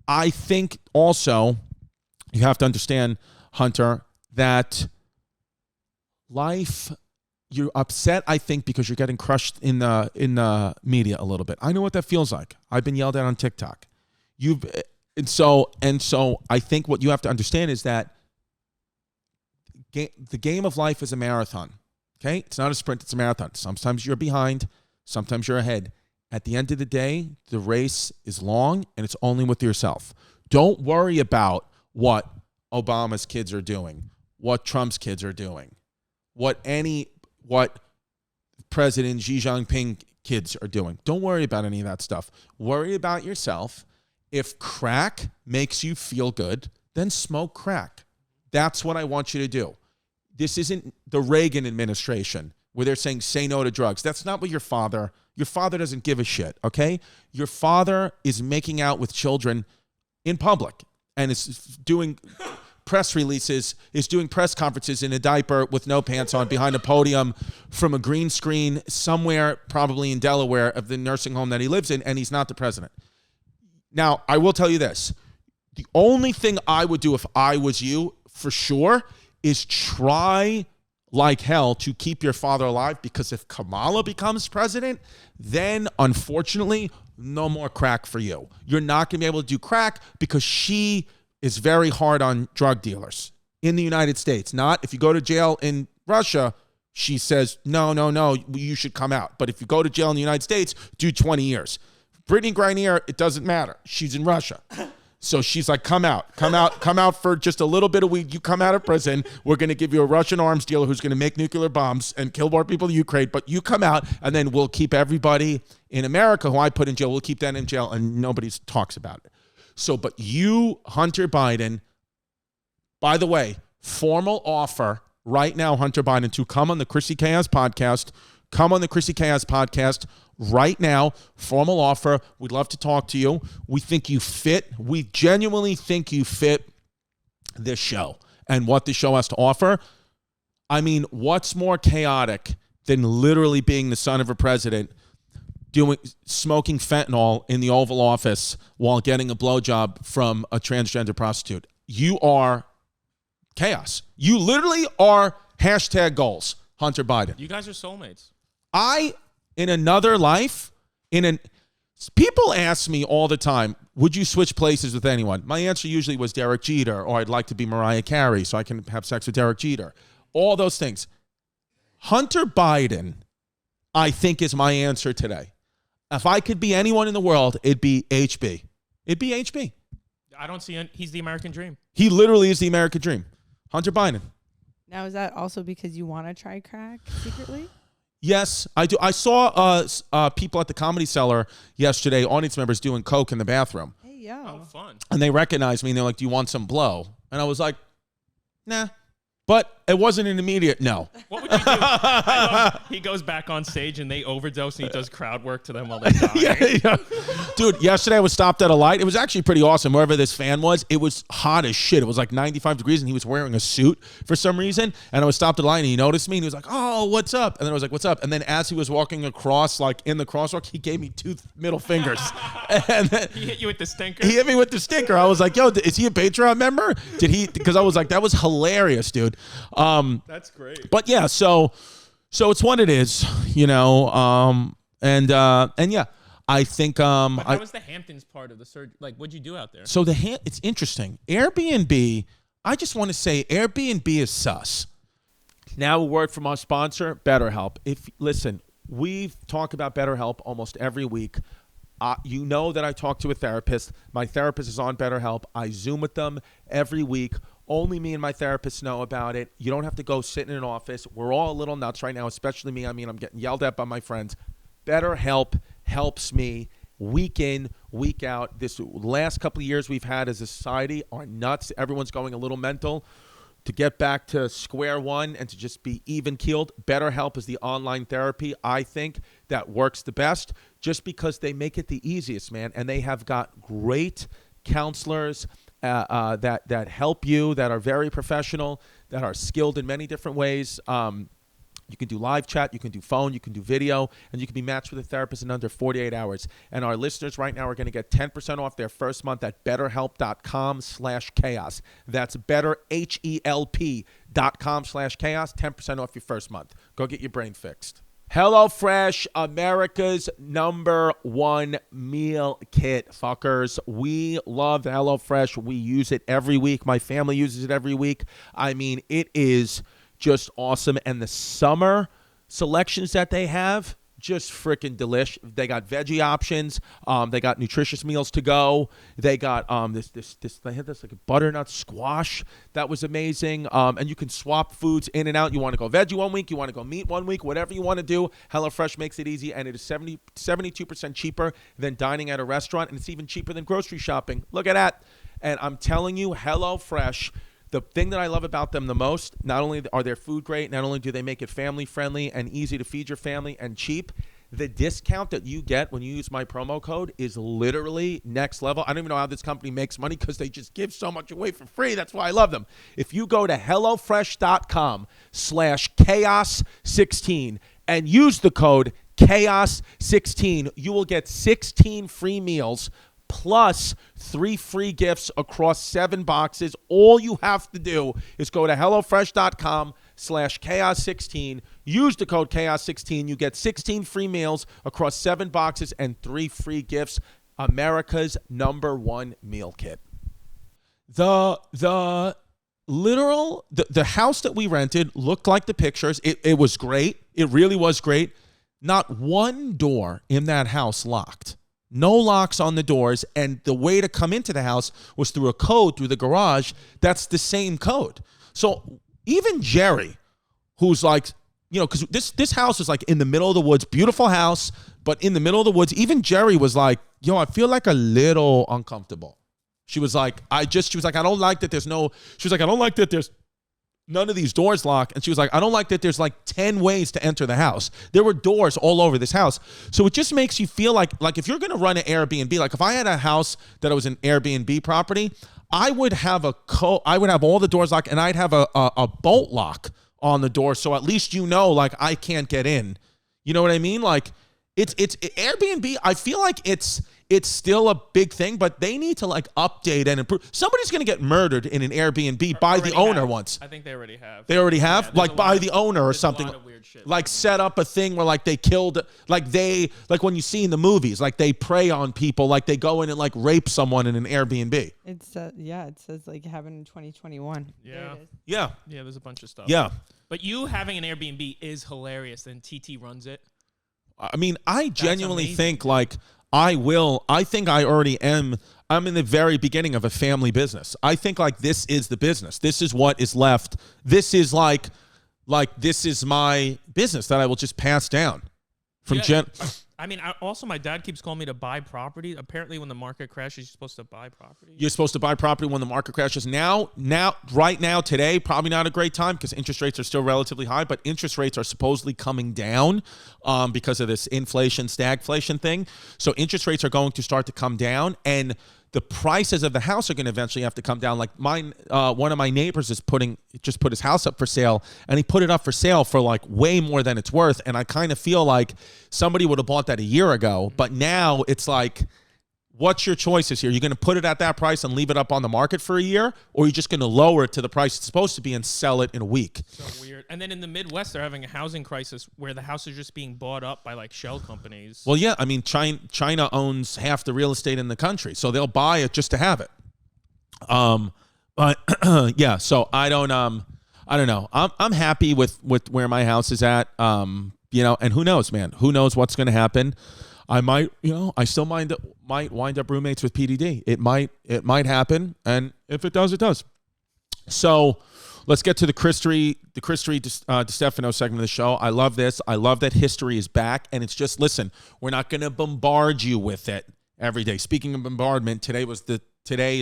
Speaker 1: I think also you have to understand, Hunter, that life, you're upset, I think, because you're getting crushed in the media a little bit. I know what that feels like. I've been yelled at on TikTok. And so I think what you have to understand is that the game of life is a marathon. Okay? It's not a sprint, it's a marathon. Sometimes you're behind, sometimes you're ahead. At the end of the day, the race is long and it's only with yourself. Don't worry about what Obama's kids are doing, what Trump's kids are doing, what President Xi Jinping kids are doing. Don't worry about any of that stuff. Worry about yourself. If crack makes you feel good, then smoke crack. That's what I want you to do. This isn't the Reagan administration where they're saying, say no to drugs. That's not what your father doesn't give a shit, okay? Your father is making out with children in public and is doing press releases, is doing press conferences in a diaper with no pants on behind a podium from a green screen somewhere, probably in Delaware, of the nursing home that he lives in, and he's not the president. Now, I will tell you this. The only thing I would do if I was you, for sure, is try like hell to keep your father alive, because if Kamala becomes president, then unfortunately no more crack for you. You're not going to be able to do crack because she is very hard on drug dealers in the United States. Not if you go to jail in Russia, she says, no, you should come out. But if you go to jail in the United States, do 20 years. Brittney Griner, it doesn't matter. She's in Russia. So she's like, come out for just a little bit of weed. You come out of prison. We're going to give you a Russian arms dealer who's going to make nuclear bombs and kill more people in Ukraine. But you come out, and then we'll keep everybody in America who I put in jail. We'll keep that in jail, and nobody talks about it. So, but you, Hunter Biden, by the way, formal offer right now, Hunter Biden, to come on the Chrissy CHAOS podcast. Come on the Chrissy CHAOS podcast right now. Formal offer. We'd love to talk to you. We think you fit. We genuinely think you fit this show and what the show has to offer. I mean, what's more chaotic than literally being the son of a president, smoking fentanyl in the Oval Office while getting a blowjob from a transgender prostitute? You are chaos. You literally are hashtag goals, Hunter Biden.
Speaker 2: You guys are soulmates.
Speaker 1: In another life, people ask me all the time, would you switch places with anyone? My answer usually was Derek Jeter, or I'd like to be Mariah Carey so I can have sex with Derek Jeter. All those things. Hunter Biden, I think, is my answer today. If I could be anyone in the world, it'd be HB. It'd be HB.
Speaker 2: I don't see he's the American dream.
Speaker 1: He literally is the American dream. Hunter Biden.
Speaker 3: Now, is that also because you want to try crack secretly?
Speaker 1: Yes, I do. I saw people at the Comedy Cellar yesterday, audience members doing coke in the bathroom.
Speaker 3: Hey, yo.
Speaker 2: Oh, fun.
Speaker 1: And they recognized me, and they're like, do you want some blow? And I was like, nah. But it wasn't an immediate no.
Speaker 2: What would you do? He goes back on stage, and they overdose, and he does crowd work to them while they're dying.
Speaker 1: Yeah. Dude, yesterday I was stopped at a light. It was actually pretty awesome. Wherever this fan was, it was hot as shit. It was like 95 degrees, and he was wearing a suit for some reason. And I was stopped at a light, and he noticed me, and he was like, oh, what's up? And then I was like, what's up? And then as he was walking across, like in the crosswalk, he gave me 2 middle fingers. And then
Speaker 2: He hit you with the stinker?
Speaker 1: he hit me with the stinker. I was like, yo, is he a Patreon member? Did he? Because I was like, that was hilarious, dude.
Speaker 2: That's great.
Speaker 1: But yeah, so it's what it is, you know. And yeah, I think
Speaker 2: But how was the Hamptons part of the surgery? Like, what'd you do out there?
Speaker 1: so it's interesting. Airbnb, I just want to say Airbnb is sus. Now a word from our sponsor, BetterHelp. Listen, we've talked about BetterHelp almost every week. You know that I talk to a therapist. My therapist is on BetterHelp. I Zoom with them every week. Only me and my therapist know about it. You don't have to go sit in an office. We're all a little nuts right now, especially me. I mean, I'm getting yelled at by my friends. BetterHelp helps me week in, week out. This last couple of years we've had as a society are nuts. Everyone's going a little mental. To get back to square one and to just be even-keeled, BetterHelp is the online therapy, I think, that works the best just because they make it the easiest, man. And they have got great counselors that help you, that are very professional, that are skilled in many different ways. You can do live chat, you can do phone, you can do video, and you can be matched with a therapist in under 48 hours. And our listeners right now are going to get 10% off their first month at betterhelp.com/chaos. That's betterhelp.com/chaos, 10% off your first month. Go get your brain fixed. HelloFresh, America's #1 meal kit, fuckers. We love HelloFresh. We use it every week. My family uses it every week. I mean, it is just awesome. And the summer selections that they have, just freaking delish. They got veggie options. They got nutritious meals to go. They got they had this like a butternut squash that was amazing. And you can swap foods in and out. You want to go veggie one week, you want to go meat one week, whatever you want to do. HelloFresh makes it easy, and it is 72% cheaper than dining at a restaurant, and it's even cheaper than grocery shopping. Look at that. And I'm telling you, HelloFresh, the thing that I love about them the most, not only are their food great, not only do they make it family friendly and easy to feed your family and cheap, the discount that you get when you use my promo code is literally next level. I don't even know how this company makes money because they just give so much away for free. That's why I love them. If you go to HelloFresh.com/chaos16 and use the code chaos16, you will get 16 free meals plus 3 free gifts across 7 boxes. All you have to do is go to HelloFresh.com chaos16. Use the code chaos16. You get 16 free meals across 7 boxes and 3 free gifts. America's #1 meal kit. The house that we rented looked like the pictures. It was great. It really was great. Not one door in that house locked. No locks on the doors. And the way to come into the house was through a code through the garage. That's the same code. So even Jerry, who's like, because this house is like in the middle of the woods, beautiful house, but in the middle of the woods, even Jerry was like, I feel like a little uncomfortable. She was like, I don't like that there's none of these doors lock. And she was like, I don't like that there's like 10 ways to enter the house. There were doors all over this house. So it just makes you feel like if you're going to run an Airbnb, like if I had a house that was an Airbnb property, I would have I would have all the doors locked, and I'd have a bolt lock on the door. So at least like I can't get in. You know what I mean? Like it's Airbnb. I feel like it's still a big thing, but they need to like update and improve. Somebody's going to get murdered in an Airbnb by the owner once.
Speaker 2: I think they already have.
Speaker 1: They already have?
Speaker 2: Yeah,
Speaker 1: like by the owner or something.
Speaker 2: A lot of weird shit.
Speaker 1: Like set up a thing where like they killed, like when you see in the movies, like they prey on people, like they go in and like rape someone in an Airbnb.
Speaker 3: It says like happened in 2021.
Speaker 2: Yeah.
Speaker 1: Yeah.
Speaker 2: Yeah, there's a bunch of stuff.
Speaker 1: Yeah.
Speaker 2: But you having an Airbnb is hilarious, and TiTi runs it.
Speaker 1: I mean, I genuinely think like I'm in the very beginning of a family business. I think like this is the business. This is what is left. This is like this is my business that I will just pass down from
Speaker 2: I mean, also my dad keeps calling me to buy property. Apparently when the market crashes, you're supposed to buy property.
Speaker 1: You're supposed to buy property when the market crashes. Right now, today, probably not a great time because interest rates are still relatively high, but interest rates are supposedly coming down because of this inflation, stagflation thing. So interest rates are going to start to come down, and the prices of the house are going to eventually have to come down. Like one of my neighbors just put his house up for sale, and he put it up for sale for like way more than it's worth. And I kind of feel like somebody would have bought that a year ago, but now it's like, what's your choices here? You're going to put it at that price and leave it up on the market for a year, or you're just going to lower it to the price it's supposed to be and sell it in a week?
Speaker 2: So weird. And then in the Midwest, they're having a housing crisis where the houses are just being bought up by like shell companies.
Speaker 1: Well, yeah. I mean, China owns half the real estate in the country, so they'll buy it just to have it. But yeah. So I don't know. I'm happy with where my house is at. And who knows, man? Who knows what's going to happen? I might, I still might wind up roommates with PDD. It might happen, and if it does, it does. So let's get to the Christory Distefano segment of the show. I love this. I love that history is back, and it's just, listen, we're not going to bombard you with it every day. Speaking of bombardment, today is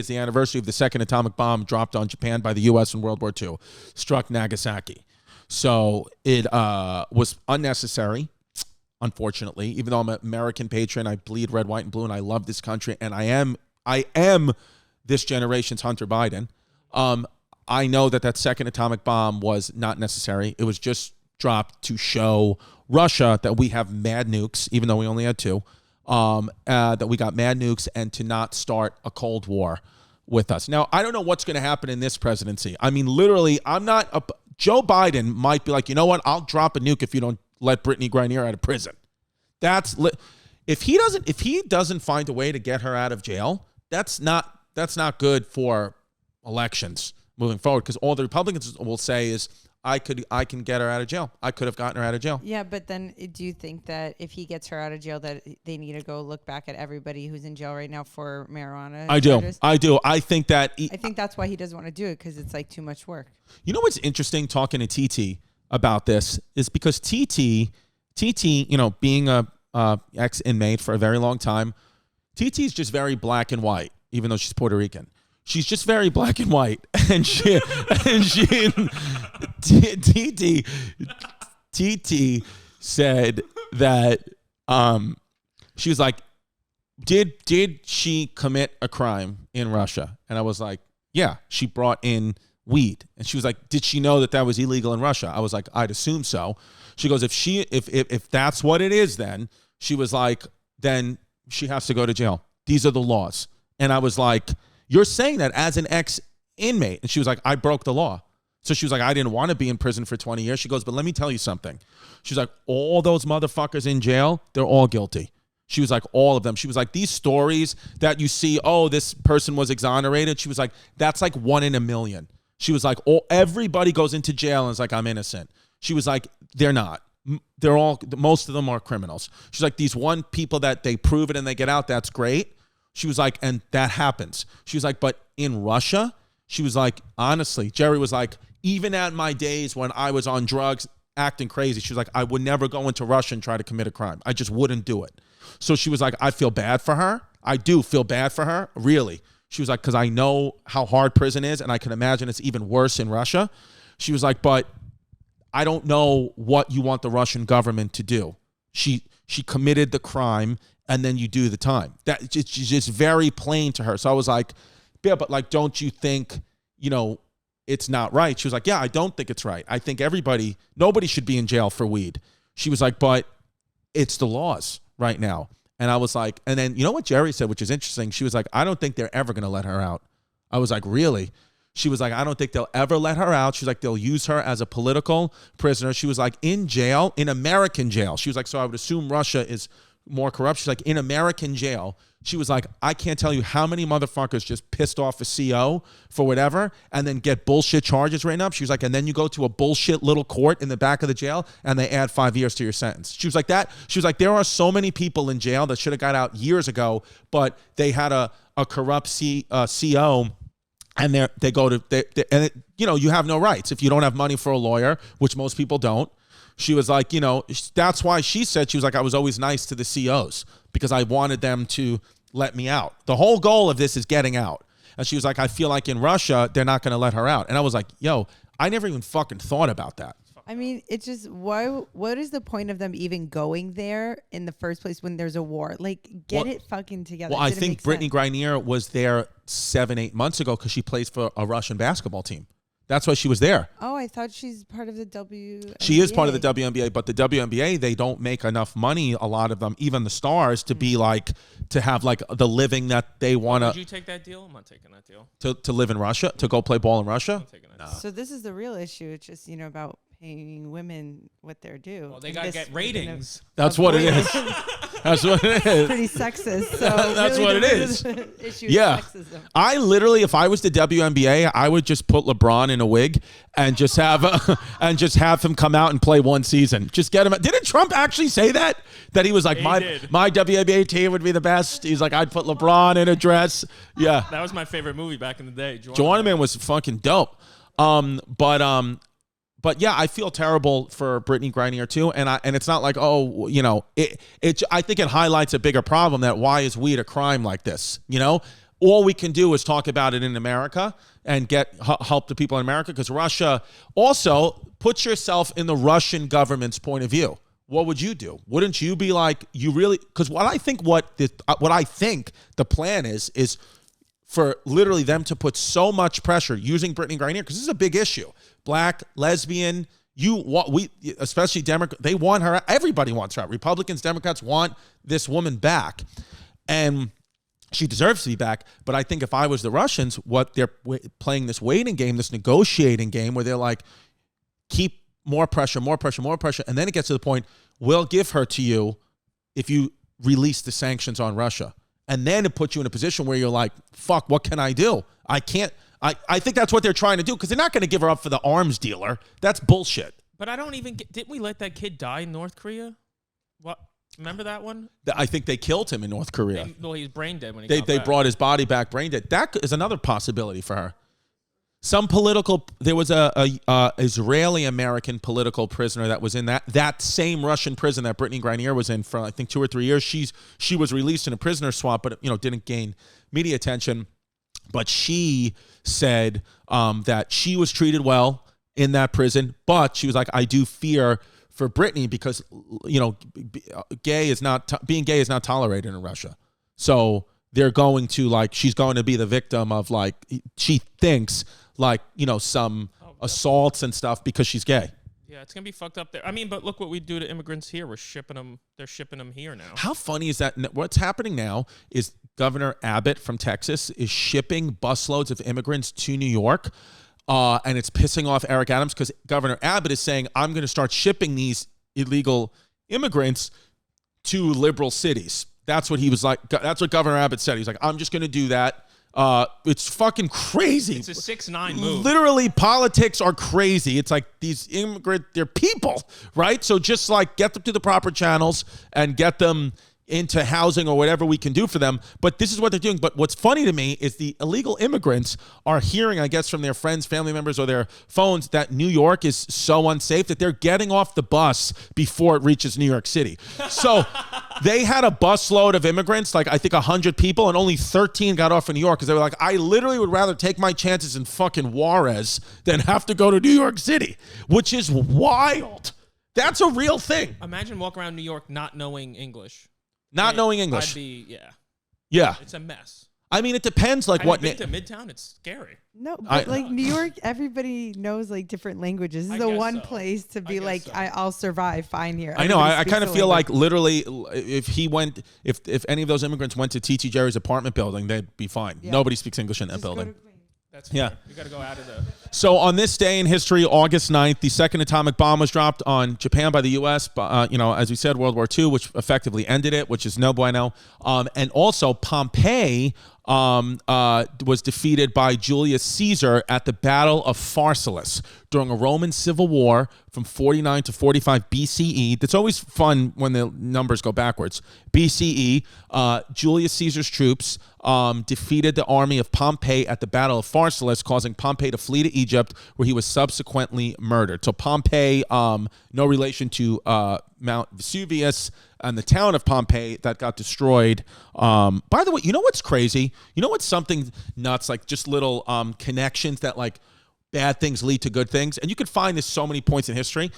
Speaker 1: the anniversary of the second atomic bomb dropped on Japan by the U.S. in World War II, struck Nagasaki. So it was unnecessary. Unfortunately, even though I'm an American patron, I bleed red, white, and blue, and I love this country, and I am this generation's Hunter Biden. I know that second atomic bomb was not necessary. It was just dropped to show Russia that we have mad nukes, even though we only had 2, that we got mad nukes, and to not start a Cold War with us. Now, I don't know what's going to happen in this presidency. I mean, literally, Joe Biden might be like, you know what? I'll drop a nuke if you don't let Brittney Griner out of prison. If he doesn't find a way to get her out of jail, that's not good for elections moving forward, because all the Republicans will say is, I can get her out of jail. I could have gotten her out of jail.
Speaker 3: Yeah, but then do you think that if he gets her out of jail, that they need to go look back at everybody who's in jail right now for marijuana?
Speaker 1: I do. I think that
Speaker 3: I think that's why he doesn't want to do it, because it's like too much work.
Speaker 1: You know what's interesting talking to TiTi about this is because TiTi, being a ex-inmate for a very long time, TiTi is just very black and white, even though she's Puerto Rican. She's just very black and white, and TiTi said that she was like, did she commit a crime in Russia? And I was like, yeah, she brought in weed. And she was like, did she know that was illegal in Russia? I was like, I'd assume so. She goes, if that's what it is, then she was like, then she has to go to jail. These are the laws. And I was like, you're saying that as an ex-inmate? And she was like, I broke the law. So she was like, I didn't want to be in prison for 20 years. She goes, but let me tell you something. She's like, all those motherfuckers in jail, they're all guilty. She was like, all of them. She was like, these stories that you see, oh, this person was exonerated. She was like, that's like 1 in a million. She was like, everybody goes into jail and is like, I'm innocent. She was like, they're not. They're all, most of them are criminals. She's like, these one people that they prove it and they get out, that's great. She was like, and that happens. She was like, but in Russia, she was like, honestly, Jerry was like, even at my days when I was on drugs, acting crazy, she was like, I would never go into Russia and try to commit a crime. I just wouldn't do it. So she was like, I feel bad for her. I do feel bad for her, really. She was like, because I know how hard prison is, and I can imagine it's even worse in Russia. She was like, but I don't know what you want the Russian government to do. She committed the crime, and then you do the time. That it's just very plain to her. So I was like, yeah, but like, don't you think, it's not right? She was like, yeah, I don't think it's right. I think nobody should be in jail for weed. She was like, but it's the laws right now. And I was like, and then you know what Jerry said, which is interesting. She was like, I don't think they're ever going to let her out. I was like, really? She was like, I don't think they'll ever let her out. She's like, they'll use her as a political prisoner. She was like, in jail, in American jail. She was like, so I would assume Russia is more corrupt. She's like, in American jail. She was like, I can't tell you how many motherfuckers just pissed off a CO for whatever and then get bullshit charges written up. She was like, and then you go to a bullshit little court in the back of the jail and they add 5 years to your sentence. She was like that. She was like, there are so many people in jail that should have got out years ago, but they had a corrupt CO and they go to, you have no rights if you don't have money for a lawyer, which most people don't. She was like, that's why she said, she was like, I was always nice to the COs because I wanted them to let me out. The whole goal of this is getting out. And she was like, I feel like in Russia, they're not going to let her out. And I was like, yo, I never even fucking thought about that.
Speaker 3: I mean, it's just, what is the point of them even going there in the first place when there's a war? Like, get it fucking together.
Speaker 1: Well, I think Brittney Griner was there 7-8 months ago because she plays for a Russian basketball team. That's why she was there.
Speaker 3: Oh, I thought she's part of the WNBA.
Speaker 1: She is part of the WNBA, but the WNBA, they don't make enough money, a lot of them, even the stars, to be like, to have like the living that they want to.
Speaker 2: Would you take that deal? I'm not taking that deal.
Speaker 1: To live in Russia? To go play ball in Russia?
Speaker 2: I'm taking that deal.
Speaker 3: So this is the real issue. It's just, about paying women what they're due.
Speaker 2: Well, they got to get ratings.
Speaker 1: That's what it is. That's what it is.
Speaker 3: Pretty sexist. So
Speaker 1: that's
Speaker 3: really
Speaker 1: what it is.
Speaker 3: Issue
Speaker 1: Yeah.
Speaker 3: is sexism.
Speaker 1: I literally, if I was the WNBA, I would just put LeBron in a wig and just have him come out and play one season. Just get him. Didn't Trump actually say that? That he was like, my WNBA team would be the best. He's like, I'd put LeBron in a dress. Yeah.
Speaker 2: That was my favorite movie back in the day.
Speaker 1: Journeyman was fucking dope. But yeah, I feel terrible for Brittney Griner too, and it's not like, oh, I think it highlights a bigger problem, that why is weed a crime like this? All we can do is talk about it in America and help the people in America, because Russia also, put yourself in the Russian government's point of view. What would you do? Wouldn't you be like, you really? Because what I think the plan is for literally them to put so much pressure using Brittney Griner, because this is a big issue. Black, lesbian, especially Democrats, they want her. Everybody wants her. Republicans, Democrats want this woman back, and she deserves to be back. But I think if I was the Russians, what they're playing this waiting game, this negotiating game, where they're like, keep more pressure, and then it gets to the point, we'll give her to you if you release the sanctions on Russia. And then it puts you in a position where you're like, fuck, what can I do? I can't. I think that's what they're trying to do, because they're not going to give her up for the arms dealer. That's bullshit.
Speaker 2: But I don't even get, didn't we let that kid die in North Korea? What? Remember that one?
Speaker 1: I think they killed him in North Korea.
Speaker 2: He's brain dead when he got
Speaker 1: They
Speaker 2: back.
Speaker 1: brought his body back brain dead. That is another possibility for her. There was a Israeli-American political prisoner that was in that same Russian prison that Brittney Griner was in for, I think, 2 or 3 years. She was released in a prisoner swap, but didn't gain media attention. But she said that she was treated well in that prison, but she was like, I do fear for Brittney, because being gay is not tolerated in Russia. So they're going to, she's going to be the victim of, she thinks, some assaults and stuff because she's gay.
Speaker 2: Yeah, it's going to be fucked up there. I mean, but look what we do to immigrants here. They're shipping them here now.
Speaker 1: How funny is that? What's happening now is Governor Abbott from Texas is shipping busloads of immigrants to New York and it's pissing off Eric Adams because Governor Abbott is saying, I'm going to start shipping these illegal immigrants to liberal cities. That's what he was like. That's what Governor Abbott said. He's like, I'm just going to do that. It's fucking crazy.
Speaker 2: It's a 6ix9ine move.
Speaker 1: Literally, politics are crazy. It's like these they're people, right? So just like get them to the proper channels and get them into housing or whatever we can do for them. But this is what they're doing. But what's funny to me is the illegal immigrants are hearing, I guess, from their friends, family members, or their phones that New York is so unsafe that they're getting off the bus before it reaches New York City. So they had a busload of immigrants, like I think 100 people, and only 13 got off in New York because they were like, I literally would rather take my chances in fucking Juarez than have to go to New York City, which is wild. That's a real thing.
Speaker 2: Imagine walking around New York not knowing English.
Speaker 1: Not knowing English.
Speaker 2: I'd be, yeah.
Speaker 1: Yeah.
Speaker 2: It's a mess.
Speaker 1: I mean, it depends. Like what?
Speaker 2: Been to Midtown, it's scary.
Speaker 3: No, but like New York, everybody knows like different languages. This is the one place to be like, I'll survive fine here.
Speaker 1: I know. I kind of feel like literally, if any of those immigrants went to TiTi Jerry's apartment building, they'd be fine. Yeah. Nobody speaks English in that building.
Speaker 2: That's fair. You got to go out of the.
Speaker 1: So on this day in history, August 9th, the second atomic bomb was dropped on Japan by the U.S. As we said, World War II, which effectively ended it, which is no bueno. And also Pompeii was defeated by Julius Caesar at the Battle of Pharsalus during a Roman civil war from 49 to 45 BCE. That's always fun when the numbers go backwards. BCE, Julius Caesar's troops defeated the army of Pompey at the Battle of Pharsalus, causing Pompey to flee to Egypt, where he was subsequently murdered. So Pompey, no relation to Mount Vesuvius and the town of Pompeii that got destroyed. By the way, you know what's crazy? You know what's something nuts? Like just little connections that like bad things lead to good things. And you could find this so many points in history.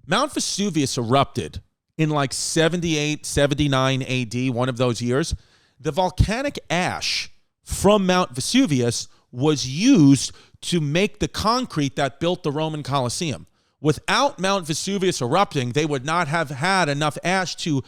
Speaker 1: Mount Vesuvius erupted in like 78, 79 AD, one of those years. The volcanic ash from Mount Vesuvius was used to make the concrete that built the Roman Colosseum. Without Mount Vesuvius erupting, they would not have had enough ash to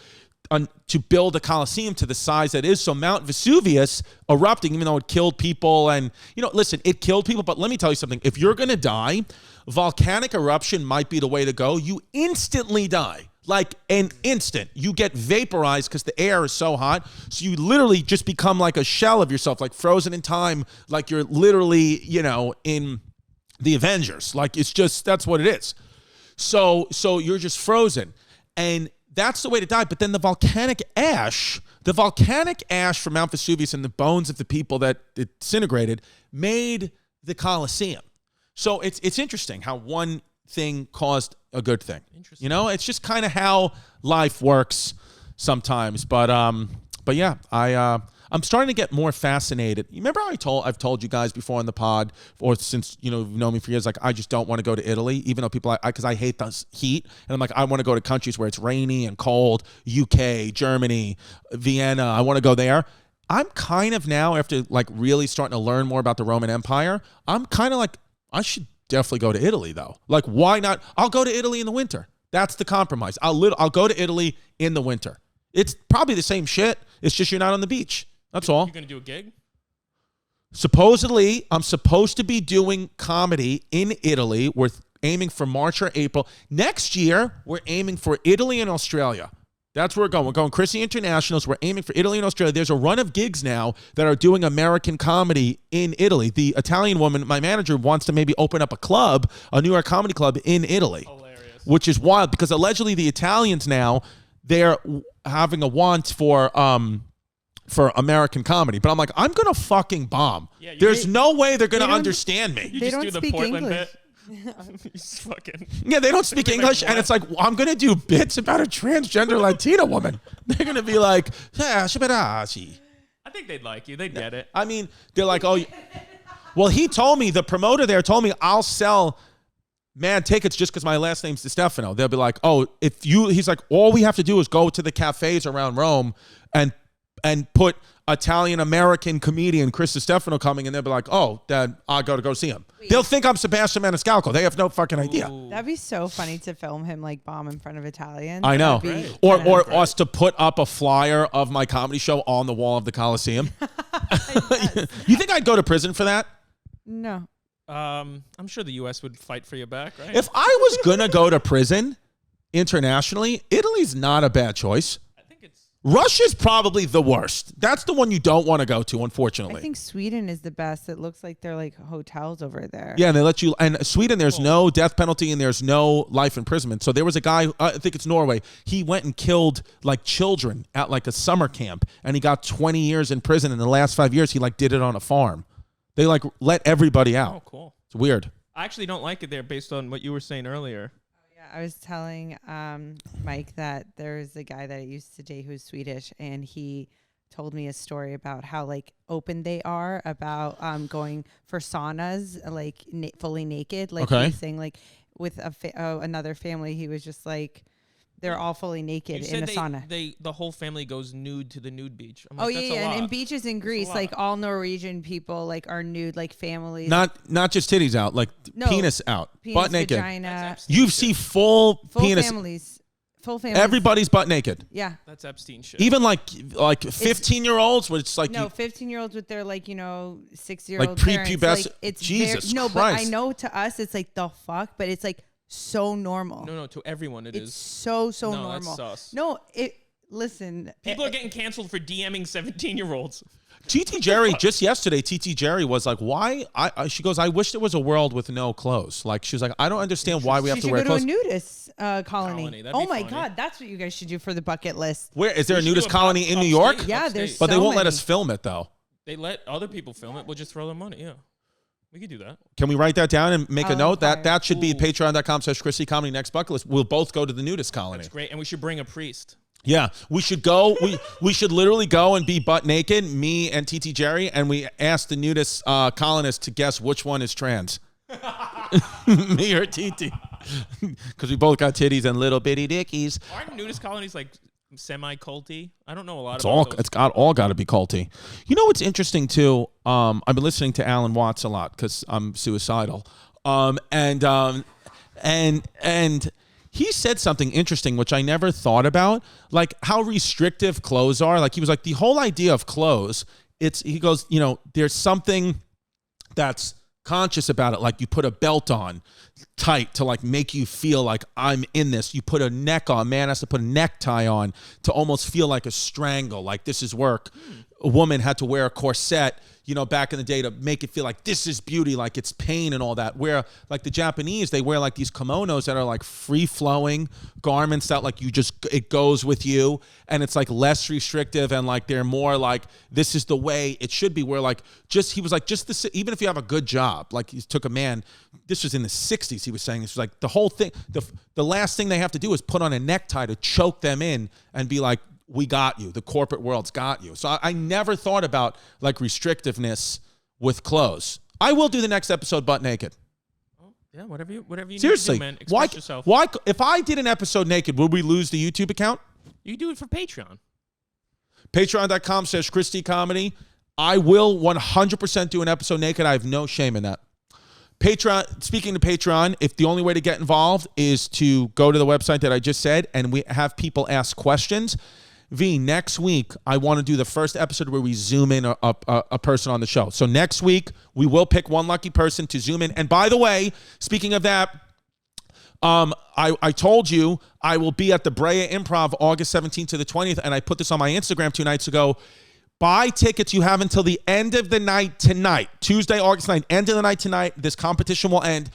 Speaker 1: build a Colosseum to the size that is. So Mount Vesuvius erupting, even though it killed people, and listen, it killed people, but let me tell you something. If you're gonna die, volcanic eruption might be the way to go. You instantly die. Like an instant. You get vaporized because the air is so hot. So you literally just become like a shell of yourself, like frozen in time, like you're literally, in the Avengers. Like it's just, that's what it is. So you're just frozen. And that's the way to die. But then the volcanic ash from Mount Vesuvius and the bones of the people that it disintegrated made the Colosseum. So it's interesting how one thing caused a good thing. Interesting. It's just kind of how life works sometimes. But yeah, I'm starting to get more fascinated. You remember how I've told you guys before on the pod, or since you've known me for years, like I just don't want to go to Italy, even though people because I hate the heat, and I'm like I want to go to countries where it's rainy and cold, UK, Germany, Vienna. I want to go there. I'm kind of now, after like really starting to learn more about the Roman Empire, I'm kind of like I should definitely go to Italy though. Like why not? I'll go to Italy in the winter. That's the compromise. I'll go to Italy in the winter. It's probably the same shit. It's just you're not on the beach. That's all.
Speaker 2: You're going to do a gig?
Speaker 1: Supposedly, I'm supposed to be doing comedy in Italy. We're aiming for March or April. Next year, we're aiming for Italy and Australia. That's where we're going. We're going Chrissy Internationals. We're aiming for Italy and Australia. There's a run of gigs now that are doing American comedy in Italy. The Italian woman, my manager, wants to maybe open up a New York comedy club in Italy.
Speaker 2: Hilarious.
Speaker 1: Which is wild because allegedly the Italians now, they're having a want for American comedy. But I'm like, I'm going to fucking bomb. Yeah, there's no way they're going to understand me.
Speaker 2: You
Speaker 3: they
Speaker 2: just
Speaker 3: don't
Speaker 2: do the
Speaker 3: speak
Speaker 2: Portland
Speaker 3: English.
Speaker 2: bit. Fucking.
Speaker 1: Yeah, they don't speak English, and it's like, I'm going to do bits about a transgender Latina woman. They're going to be like, I
Speaker 2: think they'd like you. They'd get it.
Speaker 1: I mean, they're like, oh, well, the promoter there told me I'll sell mad tickets just because my last name's Distefano. They'll be like, oh, he's like, all we have to do is go to the cafes around Rome and put Italian-American comedian Chris Distefano coming, and they'll be like, oh, then I got to go see him. Wait. They'll think I'm Sebastian Maniscalco. They have no fucking idea.
Speaker 2: Ooh.
Speaker 3: That'd be so funny to film him like bomb in front of Italians.
Speaker 1: I know. Or us to put up a flyer of my comedy show on the wall of the Coliseum. You think I'd go to prison for that?
Speaker 3: No.
Speaker 2: I'm sure the U.S. would fight for you back, right?
Speaker 1: If I was gonna go to prison internationally, Italy's not a bad choice.
Speaker 2: I think it's
Speaker 1: Russia's probably the worst. That's the one you don't want to go to, unfortunately.
Speaker 3: I think Sweden is the best. It looks like they're like hotels over there.
Speaker 1: Yeah, and they let you. And Sweden, there's no death penalty and there's no life imprisonment. So there was a guy, I think it's Norway. He went and killed like children at like a summer camp, and he got 20 years in prison. In the last 5 years, he like did it on a farm. They like let everybody out.
Speaker 2: Oh, cool.
Speaker 1: It's weird.
Speaker 2: I actually don't like it there based on what you were saying earlier.
Speaker 3: I was telling Mike that there's a guy that I used to date who's Swedish, and he told me a story about how like open they are about going for saunas like fully naked. Like he was saying, like with another family, he was just like they're all fully naked in a sauna.
Speaker 2: The whole family goes nude to the nude beach. I'm
Speaker 3: Oh
Speaker 2: like,
Speaker 3: yeah, and in beaches in Greece, like all Norwegian people like are nude, like families.
Speaker 1: Not just titties out, like penis out, butt naked.
Speaker 3: Vagina.
Speaker 1: You see full penis.
Speaker 3: Families. Full families.
Speaker 1: Everybody's butt naked.
Speaker 3: Yeah.
Speaker 2: That's Epstein shit.
Speaker 1: Even like 15-year-olds, where it's like
Speaker 3: no 15-year-olds with their like 6-year-old
Speaker 1: like prepubescent.
Speaker 3: Like, it's
Speaker 1: Jesus
Speaker 3: Christ.
Speaker 1: But
Speaker 3: I know to us it's like the fuck, but it's like so normal.
Speaker 2: No, to everyone it's
Speaker 3: is. So
Speaker 2: no,
Speaker 3: normal.
Speaker 2: That's sus.
Speaker 3: No, listen.
Speaker 2: People are getting canceled for DMing 17-year-olds.
Speaker 1: TiTi Jerry, just yesterday, TiTi Jerry was like, why? She goes, I wish there was a world with no clothes. Like, she was like, I don't understand why we have to wear clothes.
Speaker 3: She should go to a nudist colony.
Speaker 2: Oh my
Speaker 3: God, that's what you guys should do for the bucket list.
Speaker 1: Where is there a nudist colony in New York?
Speaker 3: Yeah, there's
Speaker 1: but
Speaker 3: so
Speaker 1: they won't let
Speaker 3: many.
Speaker 1: us film it though.
Speaker 2: They let other people film it. We'll just throw them money. Yeah, we could do that.
Speaker 1: Can we write that down and make a note? That should be
Speaker 2: Ooh.
Speaker 1: patreon.com/Chrissy Comedy next bucket list. We'll both go to the nudist colony.
Speaker 2: That's great, and we should bring a priest.
Speaker 1: Yeah, we should go. We should literally go and be butt naked, me and TiTi Jerry, and we ask the nudist colonists to guess which one is trans. Me or TiTi. Because we both got titties and little bitty dickies.
Speaker 2: Aren't nudist colonies like semi-culty? I don't know a lot about those.
Speaker 1: It's all got to be culty. You know what's interesting too? I've been listening to Alan Watts a lot because I'm suicidal. And he said something interesting, which I never thought about, like how restrictive clothes are. Like he was like, the whole idea of clothes, he goes, there's something that's conscious about it. Like you put a belt on tight to like make you feel like I'm in this. You put a neck on, man has to put a necktie on to almost feel like a strangle, like this is work. A woman had to wear a corset, back in the day to make it feel like this is beauty, like it's pain and all that. Where like the Japanese, they wear like these kimonos that are like free flowing garments that like it goes with you, and it's like less restrictive, and like they're more like this is the way it should be. Where like he was like even if you have a good job, like he took a man, this was in the 60s, he was saying this was like the whole thing. The last thing they have to do is put on a necktie to choke them in and be like, we got you. The corporate world's got you. So I never thought about like restrictiveness with clothes. I will do the next episode butt naked.
Speaker 2: Oh, yeah, whatever you
Speaker 1: Seriously,
Speaker 2: need to do, man. Express yourself.
Speaker 1: Why? If I did an episode naked, would we lose the YouTube account?
Speaker 2: You do it for Patreon.
Speaker 1: Patreon.com/Christy Comedy. I will 100% do an episode naked. I have no shame in that. Patreon. Speaking to Patreon, if the only way to get involved is to go to the website that I just said, and we have people ask questions. Next week, I want to do the first episode where we zoom in a person on the show. So next week, we will pick one lucky person to zoom in. And by the way, speaking of that, I told you I will be at the Brea Improv August 17th to the 20th, and I put this on my Instagram 2 nights ago. Buy tickets. You have until the end of the night tonight, Tuesday, August 9th, end of the night tonight. This competition will end.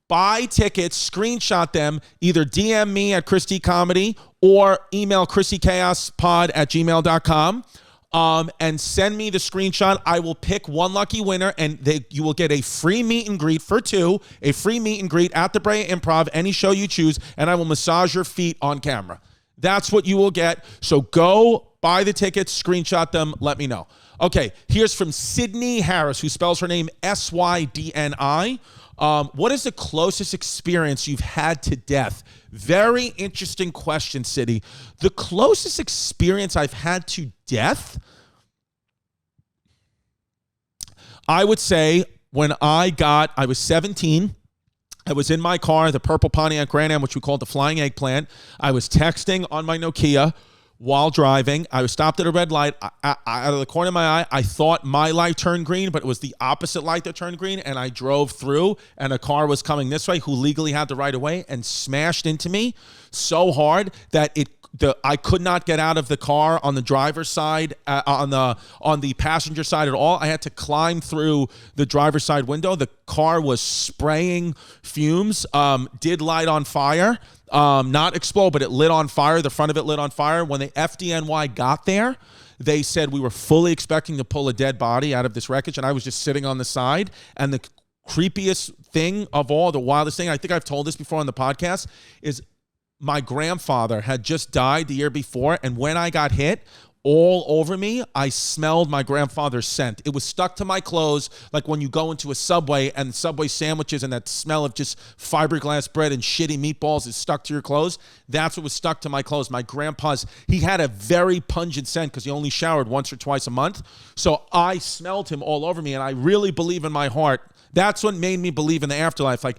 Speaker 1: Buy tickets, screenshot them, either DM me at Christy Comedy or email chrissychaospod@gmail.com and send me the screenshot. I will pick one lucky winner, and you will get a free meet and greet for two, a free meet and greet at the Brea Improv, any show you choose, and I will massage your feet on camera. That's what you will get. So go buy the tickets, screenshot them, let me know. Okay, here's from Sydney Harris, who spells her name Sydni. What is the closest experience you've had to death? Very interesting question, City. The closest experience I've had to death, I would say when I was 17. I was in my car, the purple Pontiac Grand Am, which we called the Flying Eggplant. I was texting on my Nokia while driving. I was stopped at a red light. Out of the corner of my eye, I thought my light turned green, but it was the opposite light that turned green, and I drove through, and a car was coming this way who legally had the right of way and smashed into me so hard that I could not get out of the car on the driver's side, on the passenger side at all. I had to climb through the driver's side window. The car was spraying fumes, did light on fire, not explode, but it lit on fire. The front of it lit on fire. When the FDNY got there, they said we were fully expecting to pull a dead body out of this wreckage, and I was just sitting on the side. And the creepiest thing of all, the wildest thing, I think I've told this before on the podcast, is my grandfather had just died the year before, and when I got hit, all over me, I smelled my grandfather's scent. It was stuck to my clothes, like when you go into a Subway and Subway sandwiches and that smell of just fiberglass bread and shitty meatballs is stuck to your clothes. That's what was stuck to my clothes. My grandpa's, he had a very pungent scent because he only showered once or twice a month. So I smelled him all over me, and I really believe in my heart. That's what made me believe in the afterlife. Like,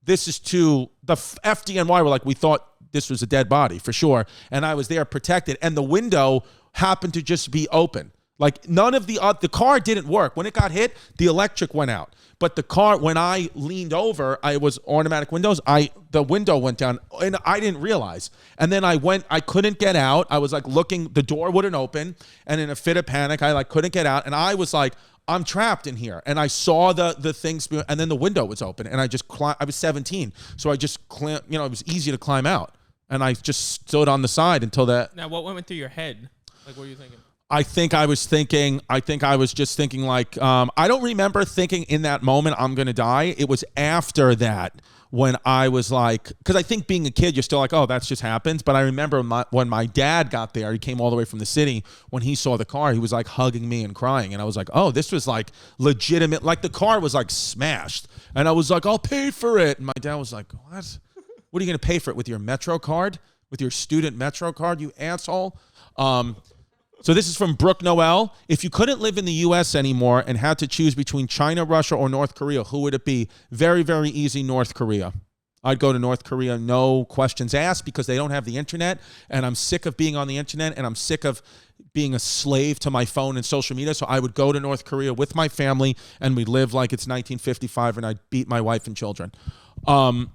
Speaker 1: this is too, the FDNY were like, we thought this was a dead body for sure. And I was there protected. And the window happened to just be open. Like, none of the car didn't work. When it got hit, the electric went out. But the car, when I leaned over, it was automatic windows. The window went down and I didn't realize. And then I couldn't get out. I was like looking, the door wouldn't open. And in a fit of panic, I like couldn't get out. And I was like, I'm trapped in here. And I saw the things, and then the window was open. And I just climbed. I was 17. So I just climbed, it was easy to climb out. And I just stood on the side until that.
Speaker 2: Now, what went through your head? Like, what were you thinking?
Speaker 1: I think I was just thinking like, I don't remember thinking in that moment I'm going to die. It was after that when I was like, because I think being a kid, you're still like, oh, that's just happens. But I remember when my dad got there, he came all the way from the city. When he saw the car, he was like hugging me and crying. And I was like, oh, this was like legitimate. Like, the car was like smashed. And I was like, I'll pay for it. And my dad was like, what? What are you going to pay for it? With your Metro card? With your student Metro card, you asshole? So this is from Brooke Noel. If you couldn't live in the U.S. anymore and had to choose between China, Russia, or North Korea, who would it be? Very, very easy, North Korea. I'd go to North Korea, no questions asked, because they don't have the internet, and I'm sick of being on the internet, and I'm sick of being a slave to my phone and social media. So I would go to North Korea with my family, and we'd live like it's 1955, and I'd beat my wife and children.
Speaker 2: I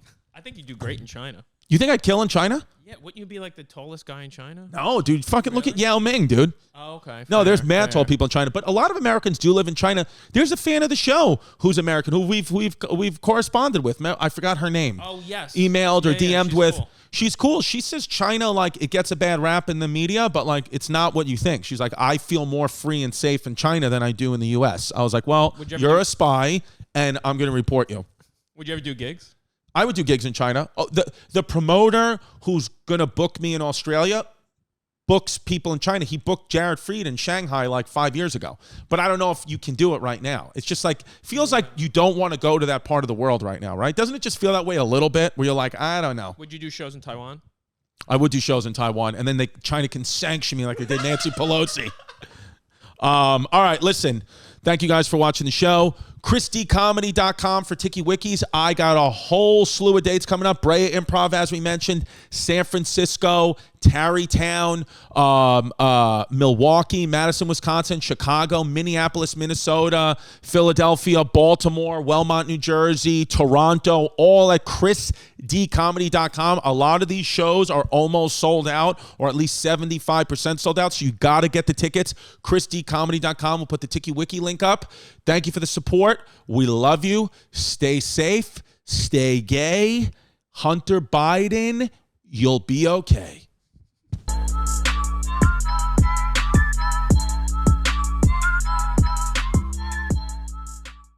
Speaker 2: think you'd do great in China.
Speaker 1: You think I'd kill in China?
Speaker 2: Yeah, wouldn't you be like the tallest guy in China?
Speaker 1: No, dude. Fucking look at Yao Ming, dude.
Speaker 2: Oh, okay.
Speaker 1: No, there's mad tall people in China, but a lot of Americans do live in China. There's a fan of the show who's American, who we've corresponded with. I forgot her name.
Speaker 2: Oh, yes.
Speaker 1: Emailed or DM'd with.
Speaker 2: Cool.
Speaker 1: She's cool. She says China, like, it gets a bad rap in the media, but like, it's not what you think. She's like, I feel more free and safe in China than I do in the U.S. I was like, well, you're a spy, and I'm going to report you.
Speaker 2: Would you ever do gigs?
Speaker 1: I would do gigs in China. Oh, the promoter who's going to book me in Australia books people in China. He booked Jared Freed in Shanghai like 5 years ago. But I don't know if you can do it right now. It's just like, feels like you don't want to go to that part of the world right now, right? Doesn't it just feel that way a little bit, where you're like, I don't know.
Speaker 2: Would you do shows in Taiwan?
Speaker 1: I would do shows in Taiwan, and then China can sanction me like they did Nancy Pelosi. All right, listen. Thank you guys for watching the show. ChrisDComedy.com for Tiki Wikis. I got a whole slew of dates coming up. Brea Improv, as we mentioned, San Francisco, Tarrytown, Milwaukee, Madison, Wisconsin, Chicago, Minneapolis, Minnesota, Philadelphia, Baltimore, Wellmont, New Jersey, Toronto, all at ChrisDComedy.com. A lot of these shows are almost sold out, or at least 75% sold out, so you got to get the tickets. ChrisDComedy.com. We'll put the Tiki Wiki link up. Thank you for the support. We love you. Stay safe. Stay gay. Hunter Biden, you'll be okay.